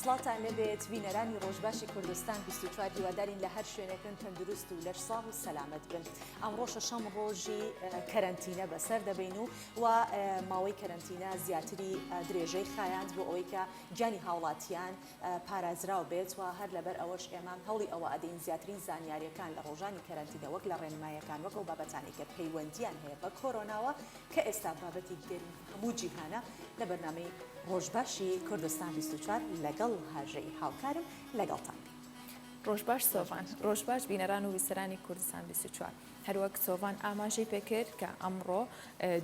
سڵاتان لەبێت بینەرانی ڕۆژباشی کوردستان 24 هیوادارین لە هەر شوێنێکن تەندروست و لەش ساڵ و سەلامەت بن. ئەمڕۆ شەشەم ڕۆژی کەرەنتینە بەسەر دەبین و ماوەی کەرەنتینە زیاتری درێژەی خایاند بۆ ئەوەی کە گیانی هاوڵاتیان پارازراو بێت و هەر لەبەر ئەوەش ئێمە هەوڵی ئەوە ئەدەین زیاترین زانیاریەکان لە ڕۆژانی کەرەنتینە وەک لە ڕێنماییەکان وەک ئەو بابەتانی کە پەیوەندیان هەیە بە کۆرۆناوە کە ئێستا بابەتی گەرمی هەموو جیهانە لە بەرنامەی ڕۆژباشی کوردستان 24 لەگەڵ هاژەی هاوکارم لەگەڵتان بین. ڕۆژباش سۆڤان، ڕۆژباش بینەران و ویسەرانی کوردستان 24 هەروەک سۆڤان ئاماژەی پێکرد کە ئەمڕۆ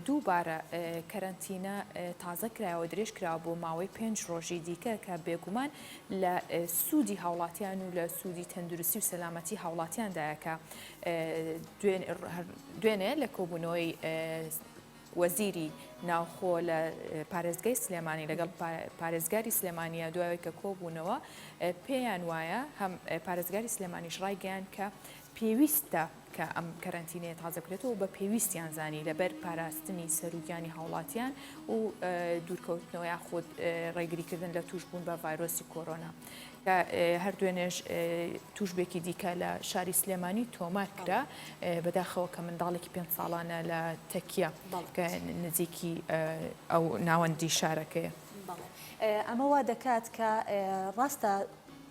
دووبارە کەرەنتینە تازە کرایەوە درێژ کراوە بۆ ماوەی 5 ڕۆژی دیکە کە بێگومان لە سوودی هاوڵاتیان و لە سوودی تەندروستی و سەلامەتی هاوڵاتیاندایە کە دوێنێ لە کۆبوونەوەی وەزیری ناوخۆ لە پارێزگای سلێمانی لەگەڵ پارێزگاری سلێمانیە دوایەوەی کە کۆبوونەوە پێیان وایە هەم پارێزگاری سلێمانیش ڕایگەیان کە پێویستە کە ئەم کەرەنتینەیە تازەکرێتەوە بە پێویستیان زانی لەبەر پاراستنی سەرروگیانی هاوڵاتیان و دوورکەوتنەوە یاخود ڕێگریکردن لە توشبوون بە ڤایرۆسی کۆرۆنا کە هەردوێنێش توشبێکی دیکە لە شاری سلێمانی تۆمار کرا بەداخەوە کە منداڵێکی 5 ساڵانە لە تەکیە کە نزیکی ئەو ناوەندی شارەکەیە. ئەمە وا دەکات کە ڕاستە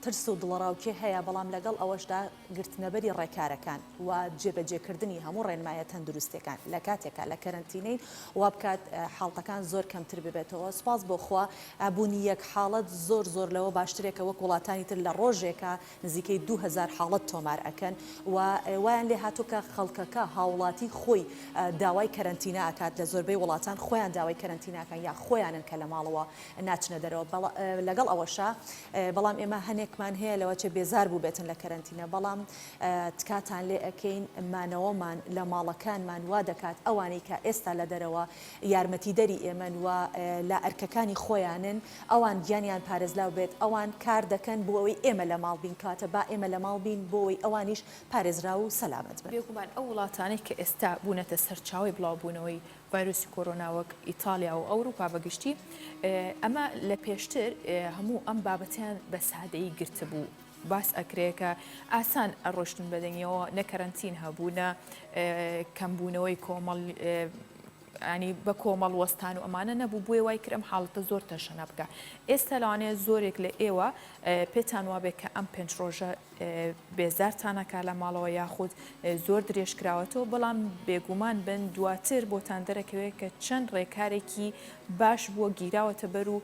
ترس و دڵڕاوکێ هەیە بەڵام لەگەڵ ئەوەشدا گرتنەبەری ڕێکارەکان و جێبەجێکردنی هەموو ڕێنمایە تەندروستەکان لە کاتێکە لە کەرەنتینەی وا بکات حاڵتەکان زۆر کەمتر ببێتەوە. سپاس بۆ خوا ئابوونی یەک حاڵەت زۆر لەوە باشترێکە وەک وڵاتانی تر لە ڕۆژێکە نزیکەی 2000 حاڵەت تۆمار ئەکەن و وایان لێ هاتووکە خەڵکەکە هاوڵاتی خۆی داوای کەرەنتینە ئاکات لە زۆربەی وڵاتان خۆیان داوای کەرەنتینەکان یا خۆیانن کە لە ماڵەوە ناچنە دەرەوە. لەگەڵ ئەوەشە بەڵام ئێمە هەنێکمان هەیە لەوە چێ بێزار بوو بێتن لە کەرەنتینە بەڵام تکاتان لێ ئەەکەین مانەوەمان لە ماڵەکانمان وا دەکات ئەوانەی کە ئێستا لە دەرەوە یارمەتیدەری ئێمەن و لە ئەرکەکانی خۆیانن ئەوان گیانیان پارێزلاو بێت ئەوان کار دەکەن بۆ ئەوەی ئێمە لە ماڵ بین کاتە با ئێمە لە ماڵ بین بۆەوەی ئەوانیش پارێزرا و سەلامەت بن. بێگومان ئەو وڵاتانەی کە ئێستا بوونەتە سەرچاوی بڵاوبوونەوەی ڤایرۆسی کۆرۆنا وەک ئیتالیا و ئەوروپا بەگشتی ئەمە لە پێشتر هەموو ئەم بابەتیان بە سادەیی گرتبوو. باس ئەکرێکە ئاسان ئەڕۆشتن بەدەنیەوە نە کەرەنتین هەبوونە کەمبوونەوەی کۆمەڵ ینی بە کۆمەڵ وەستان و ئەمانە نەبوو بۆی وای کرم حاڵتە زۆر تەشەنە بکە. ئێستا لەوانەیە زۆرێک لە ئێوە پێتان وابێت کە ئەم 5 ڕۆژە بێزارتانەکە لە ماڵەوە یاخود زۆر درێژکراوەتەوە بەڵام بێگومان بن دواتر بۆتان دەرەکەوێت کە چەند ڕێکارێکی باش بووە گیراوەتە بەر و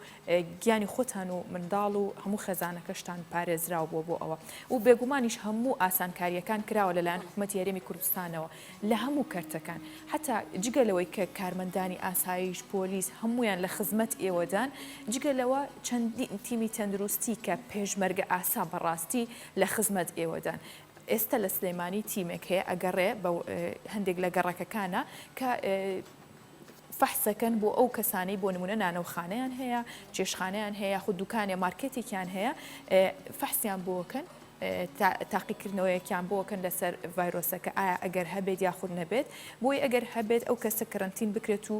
گیانی خۆتان و منداڵ و هەموو خێزانەکەشتان پارێزراو بووە بۆ ئەوە و بێگومانیش هەموو ئاسانکاریەکان کراوە لەلایەن حکوومەتی هەرێمی کوردستانەوە لە هەموو کەرتەکان حتا جگەلەوەی کە کارمەندانی ئاسایش پۆلیس هەمویان لە خزمەت ئێوەدان جگەلەوە چەندی تیمی تەندروستی کە پێشمەرگە ئاسا بەڕاستی لە خزمەت ئێوەدان. ئێستا لە سلێمانی تیمێک هەیە ئەگەڕێ بە هەندێک لە گەڕەکەکانە کە فەحسەکەن بۆ ئەو کەسانەی بۆ نمونە نانەوخانەیان هەیە چێشخانەیان هەیە خود دوکانێ مارکێتێکیان هەیە فەحسیان بۆکەن تاقیکردنەوەیەکیان بۆکەن لەسەر ڤایرۆسەکە ئایا ئەگەر هەبێت یاخود نەبێت بۆی ئەگەر هەبێت ئەو کەسە کەرەنتین بکرێت و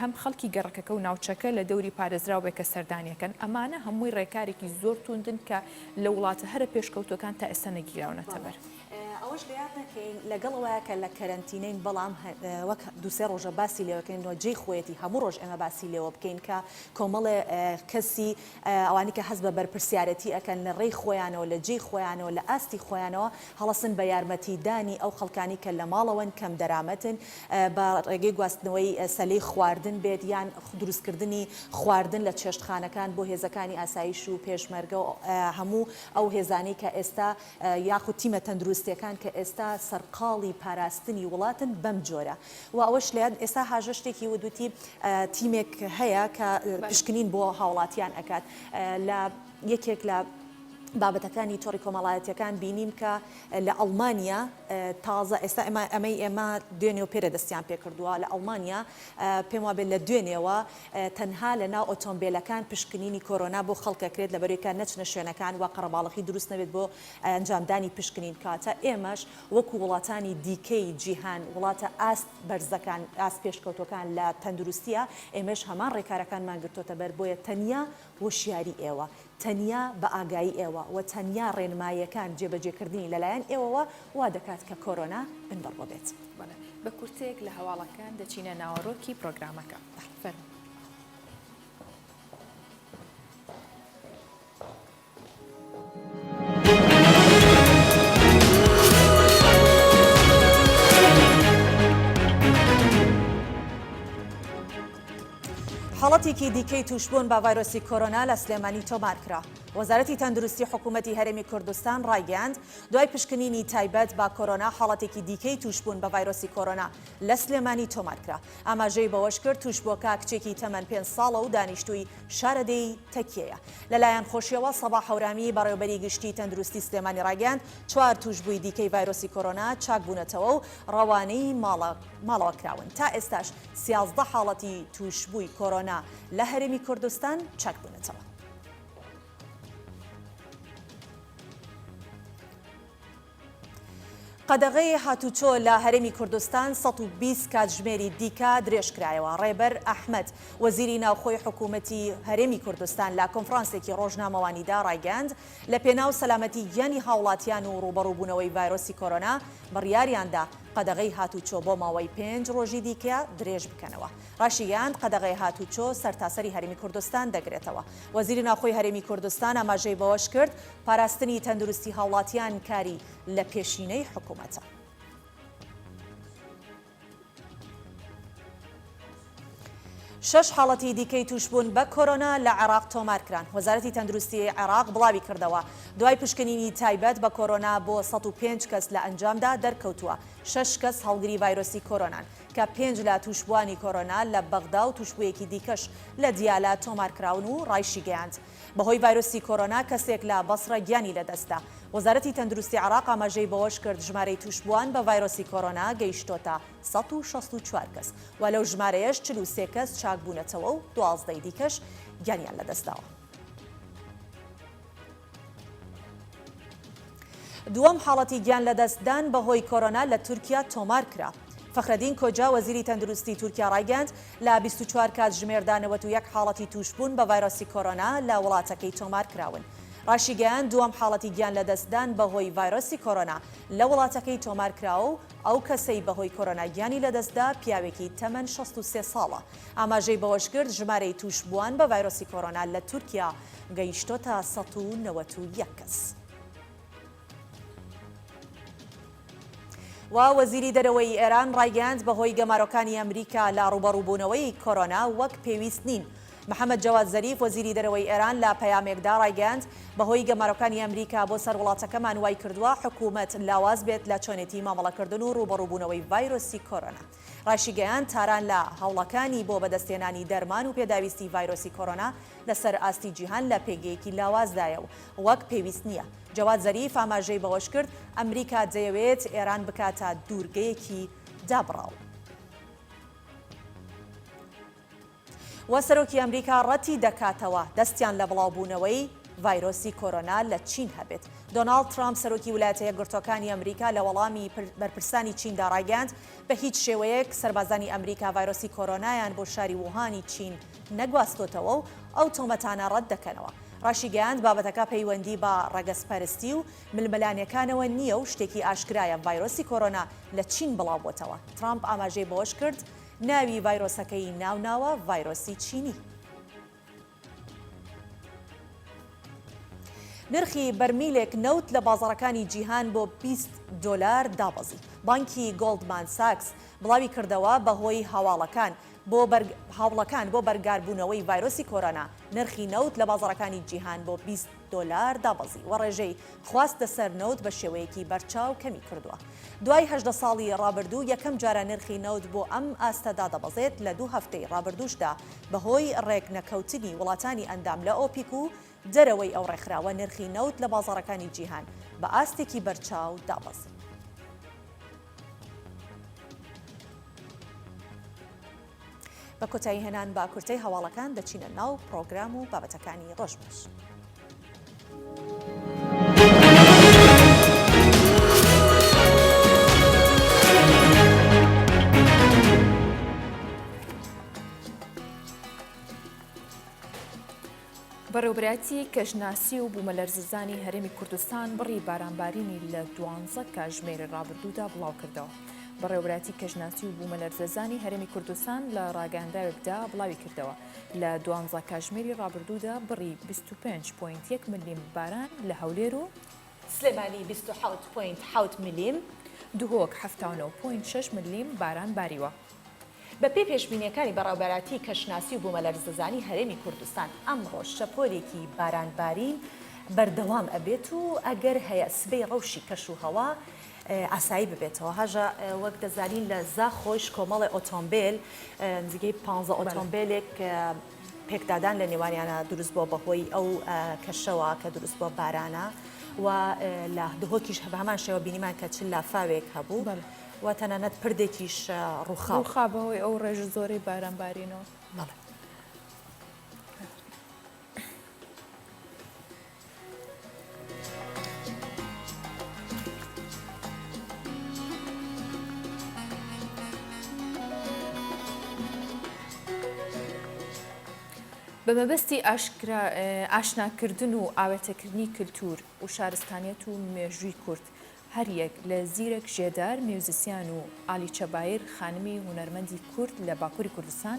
هەم خەڵکی گەڕەکەکە و ناوچەکە لە دەوری پارێزراو بێکە سەردانیەکەن ئەمانە هەمووی ڕێکارێکی زۆر توندن کە لە وڵاتە هەرە پێشکەوتەکان تا ئێستا نەگیراونەتە بەر. ئەوەش لێیان نەکەین لەگەڵەوەیە کە لە کەرەنتینەین بەڵام وەک دوسێ ڕۆژە باسی لێوەکەینەوە جێی خۆیەتی هەموو ڕۆژ ئێمە باسی لێوە بکەین کە کۆمەڵێ کەسی ئەوانی کە هەست بە بەرپرسیارەتی ئەکەن لە ڕێی خۆیانەوە لە جێی خۆیانەوە لە ئاستی خۆیانەوە هەڵەسن بە یارمەتیدانی ئەو خەڵکانی کە لە ماڵەوەن کەم دەرامەتن بە ڕێگەی گواستنەوەی سەلەی خواردن بێت یان دروستکردنی خواردن لە چێشتخانەکان بۆ هێزەکانی ئاسایش و پێشمەرگە و هەموو ئەو هێزانەی کە ئێستا یاخود تیمە تەندروستیەکان کە ئێستا سەرقاڵی پاراستنی وڵاتن بەم جۆرە و ئەوەش لێیان ئێستا هاژە شتێکی وەدوتی تیمێک هەیە کە پشکنین بۆ هاوڵاتیان ئەکات لە یەکێک لە بابەتەکانی تۆڕی کۆمەڵایەتیەکان بینیم کە لە ئەڵمانیا تازە ئێستا ئێمە دوێنێ و پێرە دەستیان پێکردووە لە ئەڵمانیا پێم وابێت لە دوێنێەوە تەنها لە ناو ئۆتۆمبیلەکان پشکنینی کۆرۆنا بۆ خەڵکەکرێت لە بەرێکە نەچنە شوێنەکان و قەرەباڵغی دروست نەبێت بۆ ئەنجامدانی پشکنین کاتە ئێمەش وەکو وڵاتانی دیکەی جیهان وڵاتە ئاست بەرزەکان ئاست پێشکەوتەکان لە تەندروستیە ئێمەش هەمان ڕێکارەکانمان گرتوتە بەر بۆیە تەنیا وەشیاری ئێوە تەنیا بە ئاگایی ئێوە و تەنیا ڕێنماییەکان جێبەجێکردنی لەلایەن ئێوەوە وا دەکات کە کۆرۆنا بنبڕوە بێت. بە کورتێک لە هەواڵەکان دەچینە ناوەڕۆکی پرۆگرامەکە. حاڵەتێکی دیکەی توشبوون بە ڤایرۆسی کۆرۆنا لە سلێمانی تۆمار کرا. وەزارەتی تەندروستی حکوومەتی هەرێمی کوردستان ڕایگەاند دوای پشکنینی تایبەت با کۆرۆنا حاڵەتێکی دیکەی توشبوون بە ڤایرۆسی کۆرۆنا لە سلێمانی تۆمار کرا. ئاماژەی بەوەش کرد توشبووەکە کچێکی تەمەن 5 ساڵە و دانیشتووی شارەدەی تەکیەیە. لەلایەن خۆشیەوە سەباح هەورامی بەڕێوەبەری گشتی تەندروستی سلێمانی ڕایگەاند 4 توشبووی دیکەی ڤایرۆسی کۆرۆنا چاک بوونەتەوە و ڕەوانەی ماڵەوە کراون. تا ئێستاش 13 حاڵەتی توشبووی کۆرۆنا لە هەرێمی کوردستان چاک بوونەتەوە. قەدەغەی هاتوچۆ لە هەرێمی کوردستان 120 کاتژمێری دیکە درێژکرایەوە. ڕێبەر ئەحمەد وەزیری ناوخۆی حکوومەتی هەرێمی کوردستان لە کۆنفرانسێکی ڕۆژنامەوانیدا ڕایگەاند لە پێناو سەلامەتی گیانی هاوڵاتیان و ڕوبەڕووبوونەوەی ڤایرۆسی کۆرۆنا بڕیاریاندا قەدەغەی هاتوچۆ بۆ ماوەی 5 ڕۆژی دیکە درێژ بکەنەوە. ڕاشیگەاند قەدەغەی هاتوچۆ سەرتاسەری هەرێمی کوردستان دەگرێتەوە. وەزیری ناوخۆی هەرێمی کوردستان ئاماژەی بەوەش کرد پاراستنی تەندروستی هاوڵاتیان کاری لە پێشینەی حکوومەتە. شش حاڵەتی دیکەی توشبوون بە کۆرۆنا لە عێراق تۆمارکران. وەزارەتی تەندروستی عێراق بڵاوی کردەوە دوای پشکنینی تایبەت بە کۆرۆنا بۆ 105 کەس لە ئەنجامدا دەرکەوتووە. 6 کەس هەڵگری ڤایرۆسی کۆرۆنان کە 5 لە توشبوانی کۆرۆنا لە بەغدا و توشبوویەکی دیکەش لە دیالە تۆمارکراون و ڕایشی گەیاند. بەهۆی ڤایرۆسی کۆرۆنا کەسێک لە بەسڕە گیانی لەدەستدا. وەزارەتی تەندروستی عێراق ئاماژەی بەوەش کرد ژمارەی توشبووان بە ڤایرۆسی کۆرۆنا گەیشتۆتە 164 کەس و لەو ژمارەیەش 43 کەس چاک بوونەتەوە و 12 دیکەش گیانیان لەدەستداوە. دووەم حاڵەتی گیان لەدەستدان بەهۆی کۆرۆنا لە تورکیا تۆمار کرا. فەخرەدین کۆجا وەزیری تەندروستی تورکیا ڕایگەاند لە 24 کاتژمێردا 91 حاڵەتی توشبوون بە ڤایرۆسی کۆرۆنا لە وڵاتەکەی تۆمار کراون. ڕاشیگەیاند دووەم حاڵەتی گیان لەدەستدان بەهۆی ڤایرۆسی کۆرۆنا لە وڵاتەکەی تۆمار کراوە و ئەو کەسەی بەهۆی کۆرۆنا گیانی لەدەستدا پیاوێکی تەمەن 63 ساڵە. ئاماژەی بەوەش کرد ژمارەی توشبووان بە ڤایرۆسی کۆرۆنا لە تورکیا گەیشتۆتە 191 کەس. و وەزیری دەرەوەی ئێران ڕایگەاند بەهۆی گەمارۆکانی ئەمریکا لە ڕوبەڕووبوونەوەی کۆرۆنا وەک پێویست نین. محەممەد جەواد زەریف وەزیری دەرەوەی ئێران لە پەیامێکدا ڕایگەاند بەهۆی گەمارۆکانی ئەمریکا بۆ سەر وڵاتەکەمان وای کردووە حکوومەت لاواز بێت لە چۆنێتی مامەڵەکردن و ڕوبەڕووبوونەوەی ڤایرۆسی کۆرۆنا. ڕاشیگەیاند تاران لە هەوڵەکانی بۆ بەدەستێنانی دەرمان و پێداویستی ڤایرۆسی کۆرۆنا لەسەر ئاستی جیهان لە پێگەیەکی لاوازدایە و وەک پێویست نییە. جەواد زەریف ئاماژەی بەوەش کرد ئەمریکا دەیەوێت ئێران بکاتە دوورگەیەکی دابڕاو. و سەرۆکی ئەمریکا ڕەتی دەکاتەوە دەستیان لە بڵاوبوونەوەی ڤایرۆسی کۆرۆنا لە چین هەبێت. دۆناڵد ترامپ سەرۆکی ویلایەتە یەکگرتووەکانی ئەمریکا لە وەڵامی بەرپرسانی چیندا ڕایگەاند بە هیچ شێوەیەک سەربازانی ئەمریکا ڤایرۆسی کۆرۆنایان بۆ شاری ووهانی چین نەگواستۆتەوە و ئەو تۆمەتانە ڕەت دەکەنەوە. ڕاشیگەیاند بابەتەکە پەیوەندی بە ڕەگەزپەرستی و ململانیەکانەوە نییە و شتێکی ئاشکرایە ڤایرۆسی کۆرۆنا لە چین بڵاوبووەتەوە. ترامپ ئاماژەی بەوەش کرد ناوی ڤایرۆسەکەی ناوناوە ڤایرۆسی چینی. نرخی بەرمیلێک نەوت لە بازاڕەکانی جیهان بۆ $20 دابەزی. بانکی گۆڵدمان ساکس بڵاوی کردەوە بەهۆی هاوڵەکان بۆ بەرگاربوونەوەی ڤایرۆسی کۆرۆنا نرخی نەوت لە بازاڕەکانی جیهان بۆ $20 دابەزی و ڕێژەی خواستە سەر نەوت بە شێوەیەکی بەرچاو کەمی کردووە. دوای 18 ساڵی ڕابردوو یەکەم جارە نرخی نەوت بۆ ئەم ئاستەدا دەبەزێت لە 2 هەفتەی ڕابردووشدا بەهۆی ڕێکنەکەوتنی وڵاتانی ئەندام لە ئۆپیک و دەرەوەی ئەو ڕێکخراوە نرخی نەوت لە بازاڕەکانی جیهان بە ئاستێکی بەرچاو دابەزی. بە کۆتایی هێنان بە کورتەی هەواڵەکان دەچینە ناو پرۆگرام و بابەتەکانی ڕۆژبەش. بەڕێوەبراتی کەژناسی و بوومەلەرزەزانی هەرێمی کوردستان بڕی بارانبارینی لە 12 کاتژمێری ڕابردوودا بڵاو کردەوە. بەڕێوەبراتی کەژناسی و بوومەلەرزەزانی هەرێمی کوردستان لە ڕاگەانداوێکدا بڵاوی کردەوە. لە 12 کاتژمێری ڕابردوودا بڕی 25.1 ملیم باران لە هەولێر و سلێمانی 27.7 ملیم، دوهۆک 79.6 ملیم باران باریوە. بە پێی پێشبینیەکانی بەڕێوەبەراتی کەژناسی و بوومەلەرزەزانی هەرێمی کوردستان ئەمڕۆ شەپۆلێکی بارانبارین بەردەوام ئەبێت و ئەگەر هەیە سبەی ڕەوشی کەش و هەوا ئاسایی ببێتەوە. هەژە وەک دەزانین لە زاخۆش کۆمەڵی ئۆتۆمبیل نزیکەی 15 ئۆتۆمبیلێک پێکدادان لە نێوانیانە دروست بۆ بەهۆی ئەو کەشەوە کە دروست بۆ بارانە و لە دهۆکیش بە هەمان شێوە بینیمان کە چ لافاوێک هەبوو و تەنانەت پردێکیش ڕووخا بەهۆی ئەو ڕێژ زۆری بارانبارینەوە. بە مەبەستی ئاشناکردن و ئاوێتەکردنی کللتور و شارستانیەت و مێژووی کورد هەر یەک لە زیرەک ژێدار میوزیسیان و ئالی چەبایر خانمی هونەرمەندی کورد لە باکووری کوردستان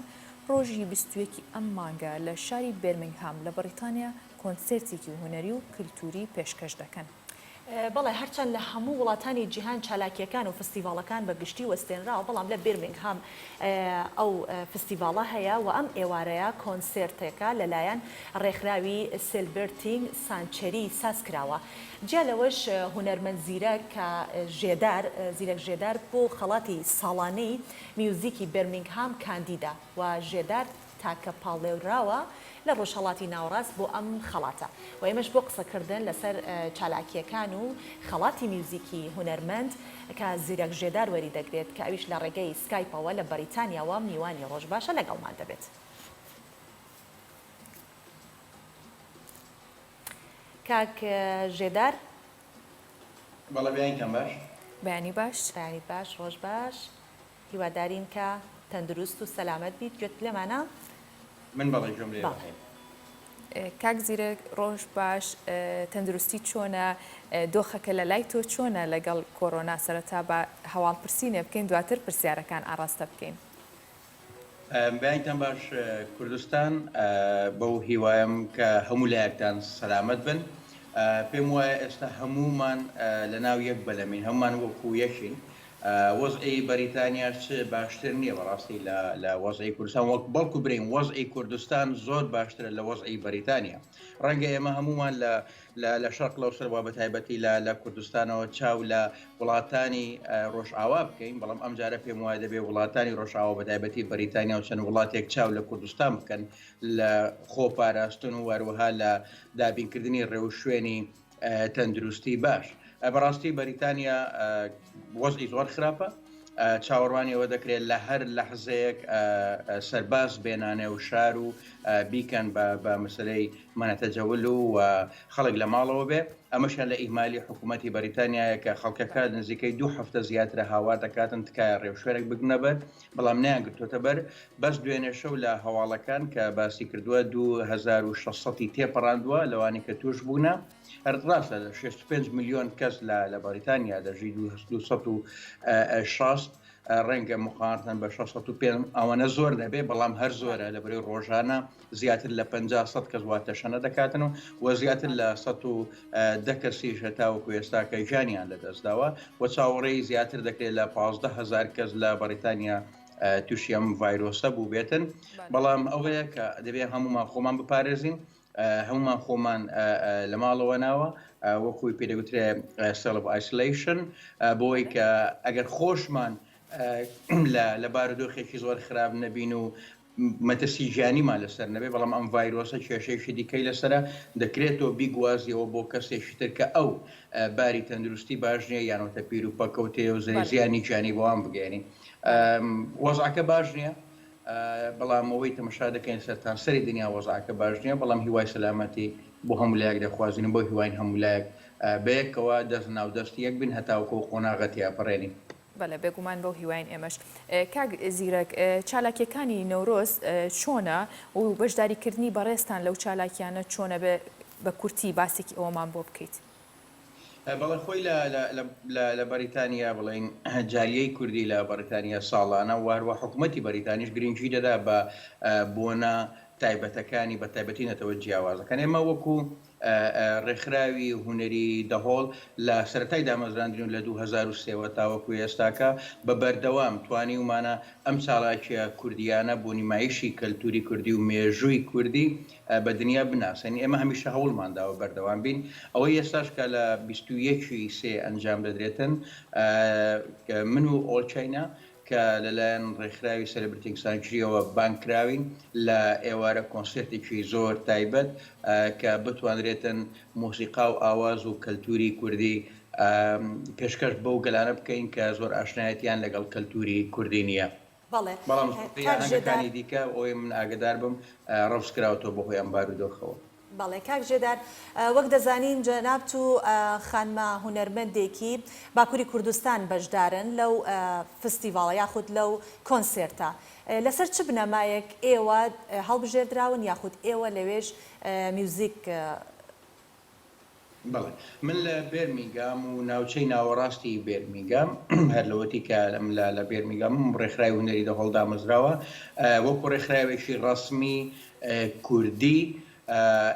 ڕۆژی 21 ئەم مانگە لە شاری بێرمینگهام لە بەریتانیا کۆنسێرتێکی هونەری و کللتوری پێشکەش دەکەن. بەڵێ هەرچەند لە هەموو وڵاتانی جیهان چالاکیەکان و فستیڤاڵەکان بە گشتی وەستێنراوە، بەڵام لە بێرمینگهام ئەو فستیڤاڵە هەیە و ئەم ئێوارەیە کۆنسێرتێکە لەلایەن ڕێکخراوی سیلبرتینگ سانچێری سازکراوە. جیا لەوەش هونەرمەند زیرەک کە زیرەک ژێدار بۆ خەڵاتی ساڵانەی میوزیکی بێرمینگهام کاندیدا و ژێدار تاکە پاڵێوراوە لە ڕۆژهەڵاتی ناوەڕاست بۆ ئەم خەڵاتە و ئێمەش بۆ قسەکردن لەسەر چالاکیەکان و خەڵاتی میوزیکی هونەرمەند کە زیرەک ژێدار وەری دەگرێت کە ئەویش لە ڕێگەی سکایپەوە لە بەریتانیاوە میوانی ڕۆژ باشە لەگەڵمان دەبێت. کاک ژێدار بەڵێ بیانیتان باش؟ بەیانی باش؟ بەیانی باش، ڕۆژ باش، هیوادارین کە تەندروست و سەلامەت بیت. گوێت لێمانە؟ من بەڵێ گوێم لێ بەخێر. کاک زیرەک ڕۆژ باش، تەندروستی چۆنە؟ دۆخەکە لە لای تۆ چۆنە لەگەڵ کۆرۆنا؟ سەرەتا بە هەواڵپرسینێ بکەین دواتر پرسیارەکان ئاڕاستە بکەین. بیانیتان باش. کوردستان بەو هیوایم کە هەموو لایەکتان سەلامەت بن. پێم وایە ئێستا هەمومان لە ناو یەک بەلەمین، هەمومان وەکو یەکین. وەزعی بەریتانیاش باشتر نییە بەڕاستی لە وەزعی کوردستان، وەک بەڵکو برین وەزعی کوردستان زۆر باشترە لە وەزعی بەریتانیا. ڕەنگە ئێمە هەمومان لە شەرق لەوسەر بە تایبەتی لە کوردستانەوە چاو لە وڵاتانی ڕۆژئاوا بکەین، بەڵام ئەم جارە پێم وایە دەبێت وڵاتانی ڕۆژئاوا بە تایبەتی بەریتانیا و چەند وڵاتێک چاو لە کوردستان بکەن لە خۆپاراستن و وەروەها لە دابینکردنی ڕێوشوێنی تەندروستی باش. بەڕاستی بەریتانیا وەزعی زۆر خراپە، چاوەڕوانیەوە دەکرێت لە هەر لەحزەیەک سەرباز بێنانێ و شار و بیکەن بە مەسلەی مەنەتەجەول و خەڵک لە ماڵەوە بێ. ئەمەشان لە ئیمالی حکوومەتی بەریتانیایە کە خەڵکەکە نزیکەی 2 هەفتە زیاترە هاوار دەکاتن تکایە ڕێوشوێنێک بگنە بەر، بەڵام نیانگرتوتە بەر. بەس دوێنێ شەو لە هەواڵەکان کە باسی کردووە 2600 تێپەڕاندووە لەوانی کە توش بوونە. هەرڕاستە 65 میلیۆن کەس لە بەریتانیا دەژی 260 ڕەنگە مقارنەن بە 605 ئەوەنە زۆر دەبێ، بەڵام هەر زۆرە لە بەرەی ڕۆژانە زیاتر لە 50 کەس واتەشەنە دەکاتن و زیاتر لە 110 کەسیش هەتاوەکو ئێستا کە ژیانیان لەدەستداوە و چاوەڕێی زیاتر دەکرێت لە 15,000 کەس لە بەریتانیا تووشی ئەم ڤایرۆسە بوو بێتن. بەڵام ئەوەیە کە دەبێت هەمومان خۆمان بپارێزین، هەمومان خۆمان لە ماڵەوە ناوە وەکوی پێدەگوترێ سەلف ئایسۆلیشن، بۆی کە ئەگەر خۆشمان لە بارودۆخێکی زۆر خراپ نەبین و مەترسی ژیانیمان لەسەر نەبێ، بەڵام ئەم ڤایرۆسە کێشەیەکی دیکەی لەسرە دەکرێتەوە بیگوازیەوە بۆ کەسێکی تر کە ئەو باری تەندروستی باش نییە یانەوە پیر و پەکەوتێ و زیانی گیانی بۆوان بگەێنی. وەزعەکە باش نییە، بەڵام ئەوەی تەمەشا دەکەین سەرتان سەری دنیا وەزعەکە باش نییە، بەڵام هیوای سەلامەتی بۆ هەموو لایەک دەخوازیین، بۆ هیواین هەموو لایەک بەیەکەوە دەست ناو دەستی یەک بن هەتاوەکو قۆناغەتی ئاپەڕێنی. بەڵێ بێگومان بەو هیواین ئێمەش کاک زیرەک چالاکیەکانی نەورۆز چۆنە و بەشداریکردنی بەڕێستان لەو چالاکیانە چۆنە بە کورتی باسێکی ئەوەمان بۆ بکەیت. بەڵێ خۆی لە بەریتانیا بڵین جالیەی کوردی لە بەریتانیا ساڵانە واروە حکوومەتی بەریتانیش گرنگی دەدا بە بۆنە تایبەتەکانی بە تایبەتی نەتەوە جیاوازەکان. ئێمە وەکو ڕێکخراوی هونەری دەهۆڵ لە سەرەتای دامەزراندن لە 2023 تاوەکو ئێستاکە بە بەردەوام توانی ومانە ئەم چالاکیە کوردیانە بۆ نمایشی کەلتوری کوردی و مێژووی کوردی بە دنیا بناسەنی. ئێمە هەمیشە هەوڵمانداوە بەردەوام بین. ئەوەی ئێستاش کە لە 21 سێ ئەنجام دەدرێتن من و ئۆڵچاینا کە لەلایەن ڕێکخراوی سەلبرتینگ سانجریەوە بانکراوین لە ئێوارە کۆنسرتێکی زۆر تایبەت کە بتوانرێتن مۆسیقا و ئاواز و کەلتوری کوردی پێشکەش بەو گەلانە بکەین کە زۆر ئاشنایەتیان لەگەڵ کەلتوری کوردی نییە. بەڵام هەنگەکانی دیکە ئەوەی من ئاگدار بم ڕەوس کراوەوە بە هۆی ئەم بارودۆخەوە. بەڵێ کاک ژێدار وەک دەزانین جەنابەت و خانمە هونەرمەندێکی باکووری کوردستان بەشدارن لەو فستیڤاڵە یاخود لەو کۆنسێرتە لەسەر چ بنەمایەک ئێوە هەڵبژێردراون یاخود ئێوە لەوێش میوزیک؟ بەڵێ من لە بێرمیگام و ناوچەی ناوەڕاستی بێرمیگام هەر لەوەتی کە لە بێرمیگام ڕێکخراوی هونەری دەهۆڵ دامەزراوە وەکو ڕێکخراوێکی ڕەسمی کوردی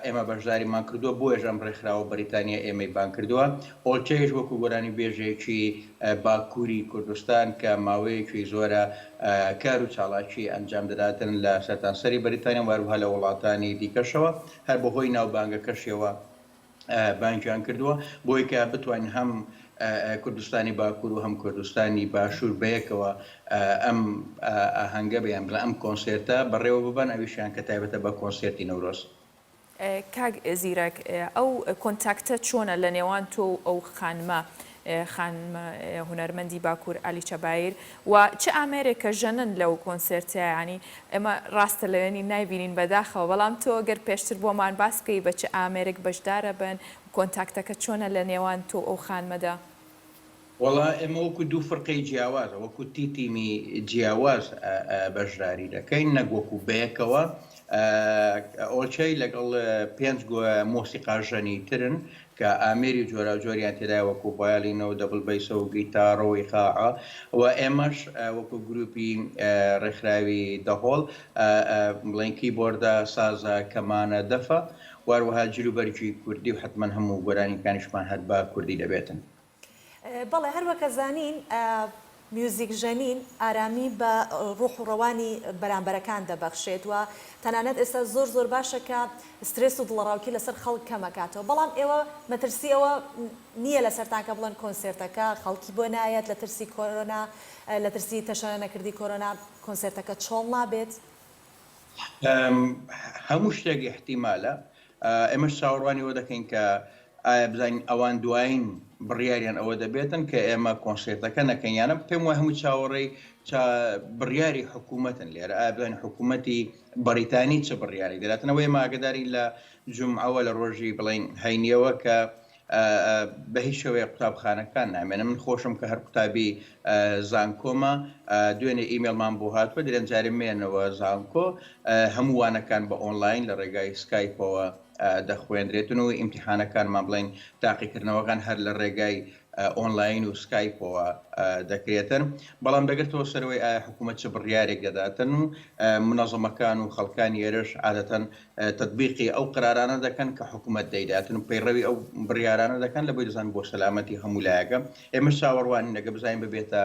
ئێمە بەشداریمان کردووە بۆ ێژەم ڕێکخراوە بەریتانیا ئێمەی بان کردووە. ئۆڵچەیش وەکو گۆرانی بێژەیەکی باکووری کوردستان کە ماوەیەکی زۆرە کار و چاڵاکی ئەنجام دەداتن لە سەرتانسەری بەریتانیا واروها لە وڵاتانی دیکەشەوە هەر بەهۆی ناوبانگەکەشەوە بانکیان کردووە بۆی کە بتوانین هەم کوردستانی باکوور و هەم کوردستانی باشوور بەیەکەوە ئەم ئاهەنگە بەیان بڵێ ئەم کۆنسێرتە بەڕێوە ببەن ئەویشیان کە تایبەتە بە کۆنسێرتی نەورۆز. کاک زیرەک ئەو کۆنتاکتە چۆنە لە نێوان تۆ ئەو خانمە هونەرمەندی باکوور عەلی چەبایر و چه ئامێرێکە ژەنن لەو کۆنسێرتە ینی ئێمە ڕاستە لەوێنی نایبینین بەداخەوە بەڵام تۆ گەر پێشتر بۆمان باس بکەی بە چه ئامێرێک بەشدارە بن کۆنتاکتەکە چۆنە لە نێوان تۆ ئەو خانمەدا؟ وەڵا ئێمە وەکو دوو فڕقەی جیاوازە وەکو تیمی جیاواز بەشداری دەکەین نەک وەکو بەیەکەوە. ئۆڵچەی لەگەڵ 5 مۆسیقاژەنی ترن کە ئامێری جۆرا جۆریان تێدا وەکو بایالینەوە دەبڵبەیسە و گیتارەوەی خاعە و ئێمەش وەکو گروپی ڕێکخراوی دەهۆڵ بڵێن کیبۆردە سازە کەمانە دەفە واروها جلوبەرجی کوردی و حتمما هەموو گۆرانیکانیشمان هەر بە کوردی دەبێتن. بەڵێ هەروەکە زانین میوزیک ژەنین ئارامی بە ڕوح و ڕەوانی بەرامبەرەکان دەبەخشێت و تەنانەت ئێستا زۆر باشە کە سترێس و دڵڕاوکی لەسەر خەڵک کەمەکاتەوە بەڵام ئێوە مەترسی ئەوە نییە لە سەرتانکە بڵێن کۆنسێرتەکە خەڵکی بۆ نایەت لە ترسی کۆرۆنا لە ترسی تەشە نەکردی کۆرۆنا کۆنسێرتەکە چۆڵ نابێت؟ هەموو شتێک احتیمالە ئێمەش چاوەڕوانیەوە دەکەین کە ئایا بزانین ئەوان دوایین بڕیاریان ئەوە دەبێتن کە ئێمە کۆنسێرتەکە نەکەینیانە پێم وایە هەموو چاوەڕێی بڕیاری حکوومەتن لێرە ئایا بزانین حکوومەتی بەریتانی چه بڕیاری دەداتنەوەی ئاگداری لە جومعەوە لە ڕۆژی بڵین هەینیەوە کە بە هیچ شێوەیە قوتابخانەکان نامێنە. من خۆشم کە هەر قوتابی زانکۆمە دوێنێ ئیمێلمان بۆ هاتووە دەرێن جارێ مێنەوە زانکۆ هەمووانەکان بە ئۆنلاین لە ڕێگای سکایپەوە دەخوێندرێتن و ئیمتیحانەکانمان بڵین تاقیکردنەوەکان هەر لە ڕێگای ئۆنلاین و سکایپەوە دەکرێتن. بەڵام دەگرتەوە سەرەوەی ئایا حکوومەت چه بڕیارێک دەداتن و منەظەمەکان و خەڵکانی ئێرەش عادەتەن تەطبیقی ئەو قرارانە دەکەن کە حکوومەت دەیداتن و پەیڕەوی ئەو بڕیارانە دەکەن لە بۆی دەزان بۆ سەلامەتی هەموو لایەکە. ئێمە چاوەڕوانی نەگە بزانین ببێتە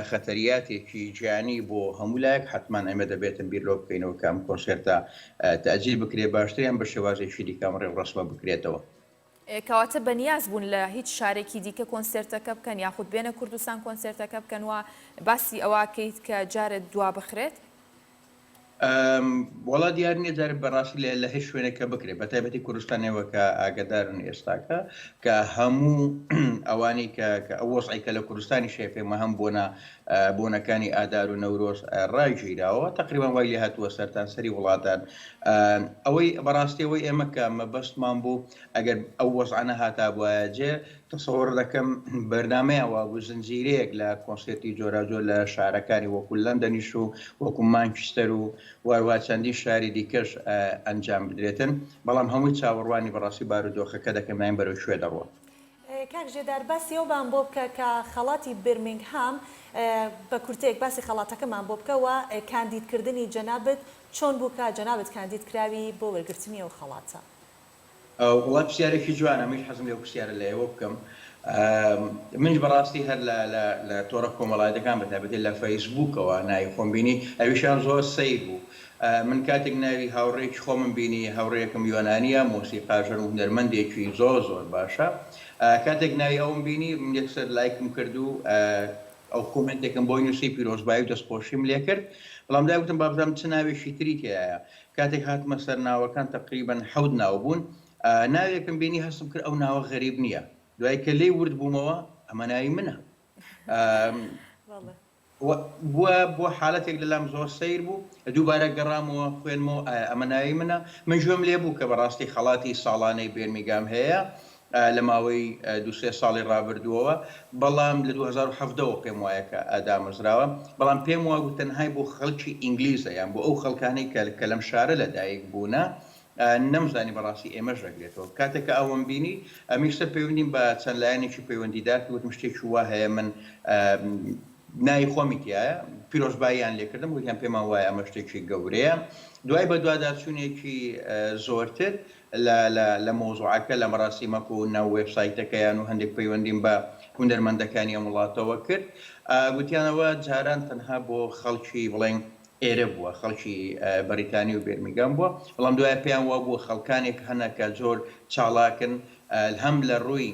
خەتەریاتێکی گیانی بۆ هەموو لایەک حتمما ئێمە دەبێتن بیر لۆ بکەینەوە کە ئەم کۆنسێرتە تەجیل بکرێ باشتریان بە شێوازێکی دیکەم ڕێڕەسمە بکرێتەوە. کەواتە بەنیاز بوون لە هیچ شارێکی دیکە کۆنسێرتەکە بکەن یاخود بێنە کوردستان کۆنسێرتەکە بکەن و باسی ئەوەکەیت کە جارێت دوا بخرێت؟ وڵا دیار نییە جارێت بەڕاستی لە هیچ شوێنێکە بکرێت بە تایبەتی کوردستانەوە کە ئاگدارن ئێستاکە کە هەموو ئەوانی کە ئەو وەزعی کە لە کوردستانی شێفێمە هەم بۆنەکانی ئادار و نەورۆز ڕایگیراوە تقریبان وای لێ هاتووە سەرتان سەری وڵاتان ئەوەی بەڕاستیەوەی ئێمە کە مەبەستمان بوو ئەگەر ئەو وەزعانە هاتا بواە جێ تەسەوڕ دەکەم بەرنامەیەوە بوو زنجیرەیەک لە کۆنسێرتی جۆراجۆر لە شارەکانی وەکو لەندەنیش و وەکو مانچستەر و وارووا چەندی شاری دیکەش ئەنجام بدرێتن بەڵام هەمووی چاوەڕوانی بەڕاستی بارودۆخەکە دەکەمایان بەرەو شوێ دەڕوە. کاک ژێدار باسی ئەومان بۆ بکە کە خەڵاتی برمینگهام بە کورتێک باسی خەڵاتەکەمان بۆ بکەوە کاندیدکردنی جەنابەت چۆن بوو کە جەنابەت کاندید کراوی بۆ وەرگرتنی ئەو خەڵاتە. وڵات پرسیارێکی جوانە میش حەزم لێ پرسیارە لەیەوە بکەم. منش بەڕاستی هەر لە تۆڕە کۆمەڵایەتەکان بەتایبەتی لە فەیسبووکەوە ناوی خۆم بینی ئەویشان زۆر سەیر بوو. من کاتێک ناوی هاوڕێکی خۆمم بینی هاوڕێیەکم یۆنانیە مۆسیقاژەر و هونەرمەندێکی زۆر باشە کاتێک ناوی ئەوم بینی یەکسەر لایکم کرد و ئەو کۆمنتێکم بۆی نووسی پیرۆزبایی و دەستپۆشیم لێ کرد بەڵام داوتم بابزانم چ ناوێکی تری تایە کاتێک هاتمە سەر ناوەکان تقریبەن 7 ناو بوون ناوێکم بینی هەستم کرد ئەو ناوە غەریب نییە دوای کە لێی ورد بوومەوە ئەمە ناوی منە بۆ حالەتێک لەلام زۆر سیر بوو دووبارە گەڕامەوە خوێنمەوە ئەمە ناوی منە من ژۆم لێ بوو کە بەڕاستی خەڵاتی ساڵانەی بێرمیگام هەیە لە ماوەی 2-3 ساڵی ڕابردووەوە بەڵام لە 2017ەوە پێم وایە کە ئادامەزراوە بەڵام پێم وابوو تەنهای بۆ خەڵکی ئینگلیزە یان بۆ ئەو خەڵکانەی کە لەم شارە لەدایک بوونە نەمزانی بەڕاستی ئێمەش ڕێگرێتەوە کاتێککە ئەوم بینی ئەمیشتە پەیوەندیم بە چەند لایەنێکی پەیوەندیدار وتم شتێکی وا هەیە من ناوی خۆمی تایە پیرۆزباییان لێکردم وتیان پێمان وایە ئەمە شتێکی گەورەیە دوای بە دوواداچوونێکی زۆرتر لە مۆزوعەکە لە مەراسیمەک و ناو وێبسایتەکەیان و هەندێک پەیوەندیم بە هونەرمەندەکانی ئەم وڵاتەوە کرد گوتیانەوە جاران تەنها بۆ خەڵکی بڵێن ئێرە بووە خەڵکی بەریتانی و بێرمیگام بووە بەڵام دوای پێیان وا بووە خەڵکانێک هەنەکە زۆر چاڵاکن هەم لە ڕووی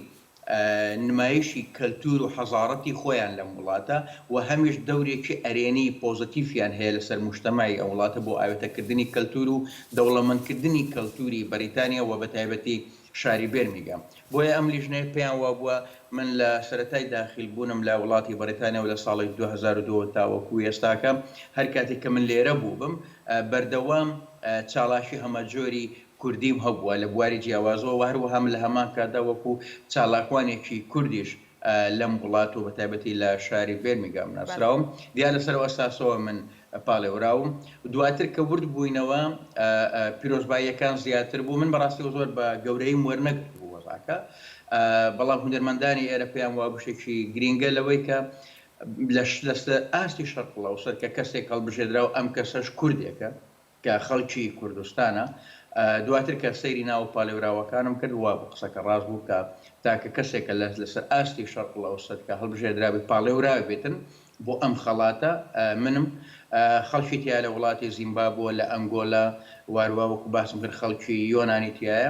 نمایشی کەلتور و حەزارەتی خۆیان لەم وڵاتە و هەمیش دەورێکی ئەرێنی پۆزتیفیان هەیە لەسەر مجتەمای ئەم وڵاتە بۆ ئاوێتەکردنی کەلتور و دەوڵەمەندکردنی کەلتوری بەریتانیا و بەتایبەتی شاری بێرمیگام بۆیە ئەم لیژنەیە پێیان وا بووە من لە سەرەتای داخل بوونم لە وڵاتی بەریتانیا و لە ساڵی 2002 تاوەکو ئێستاکە هەر کاتێک کە من لێرە بوو بم بەردەوام چاڵاشی هەمەجۆری کوردیم هەبووە لە بواری جیاوازەوە و هەروەها لە هەمان کادا وەکو چالاکوانێکی کوردیش لەم وڵات و بەتایبەتی لە شاری بێرمیگام ناسراوم دیارە لەسەر ئەساسەوە من پاڵێوراوم دواتر کە ورد بووینەوە پیرۆزباییەکان زیاتر بوو من بەڕاستی زۆر بە گەورەی وەرنەگرت بوو وەزاکە بەڵام هونەرمەندانی ئێرە پێیان وا بشێکی گرینگە لەوەی کە لەسەر ئاستی شەرقڵە وسەر کە کەسێک هەڵبژێدرا و ئەم کەسەش کوردێکە کە خەڵکی کوردستانە دواتر کە سەیری ناو پاڵێوراوەکانم کرد وا بوو قسەکە ڕاست بوو کە تاکە کەسێکە لەسەر ئاستی شەرقڵە وسەر کە هەڵبژێدرابێت پاڵێوراوە بێتن بۆ ئەم خەڵاتە منم خەڵکی تیا لە وڵاتی زیمبابوە لە ئەنگۆلا وارووا وەکو باسم کرد خەڵکی یۆنانی تایە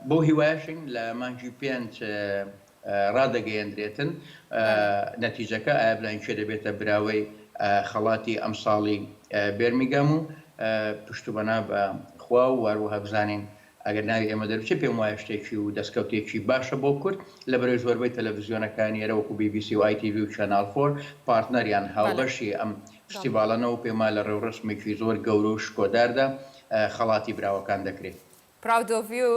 بۆ هیواشنگ لە مانگی پێنج ڕادەگەیەندرێتن نەتیجەکە ئایا بلانکێ دەبێتە براوەی خەڵاتی ئەم ساڵی بێرمیگام و پشتوبەنا بە خوا و واروها بزانین ئەگەر ناوی ئێمە دەرچێت پێم وایە شتێکی و دەستکەوتێکی باشە بۆ کورد لە بەرەو زۆربەی تەلەڤیزیۆنەکانی ئێرە وەکو BBC و ITV و چەنال 4 پارتنەریان هاوبەشی ئەم فستیڤالانەوە پێما لە ڕێوڕسمێکی زۆر گەورە و شکۆداردا خەڵاتی براوەکان دەکرێت. Proud of you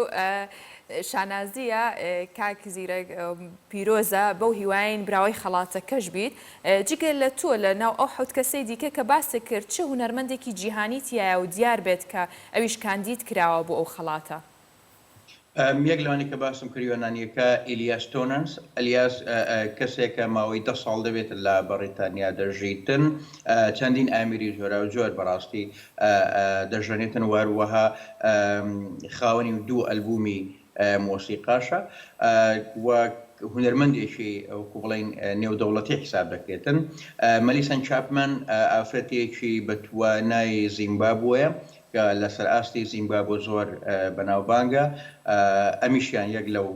شانازیە کاک زیرەک پیرۆزە بەو هیواین براوەی خەڵاتەکەش بیت جگە لە تۆ لە ناو ئەو حوت کەسەی دیکە کە باسە کرد چه هونەرمەندێکی جیهانی تایە و دیار بێت کە ئەویش کاندید کراوە بۆ ئەو خەڵاتە یەک لەوانی کە باسم کرد یۆنانیەکە ئیلیاس تۆنەنس ئەلیاس کەسێکە ماوەی 10 ساڵ دەبێت لە بەریتانیا دەژیتن چەندین ئامیری جۆرا و جۆر بەڕاستی دەژێنێتن واروەها خاوەنی دوو ئەلبومی مۆسیقاشە و هونەرمەندێکی وەکو بڵین نێودەوڵەتی حساب دەکرێتن مەلیسەن چاپمان ئافرەتێکی بەتوانای زیمبابوەیە کە لەسەر ئاستی زیمبابوە زۆر بەناوبانگە ئەمیشیان یەک لەو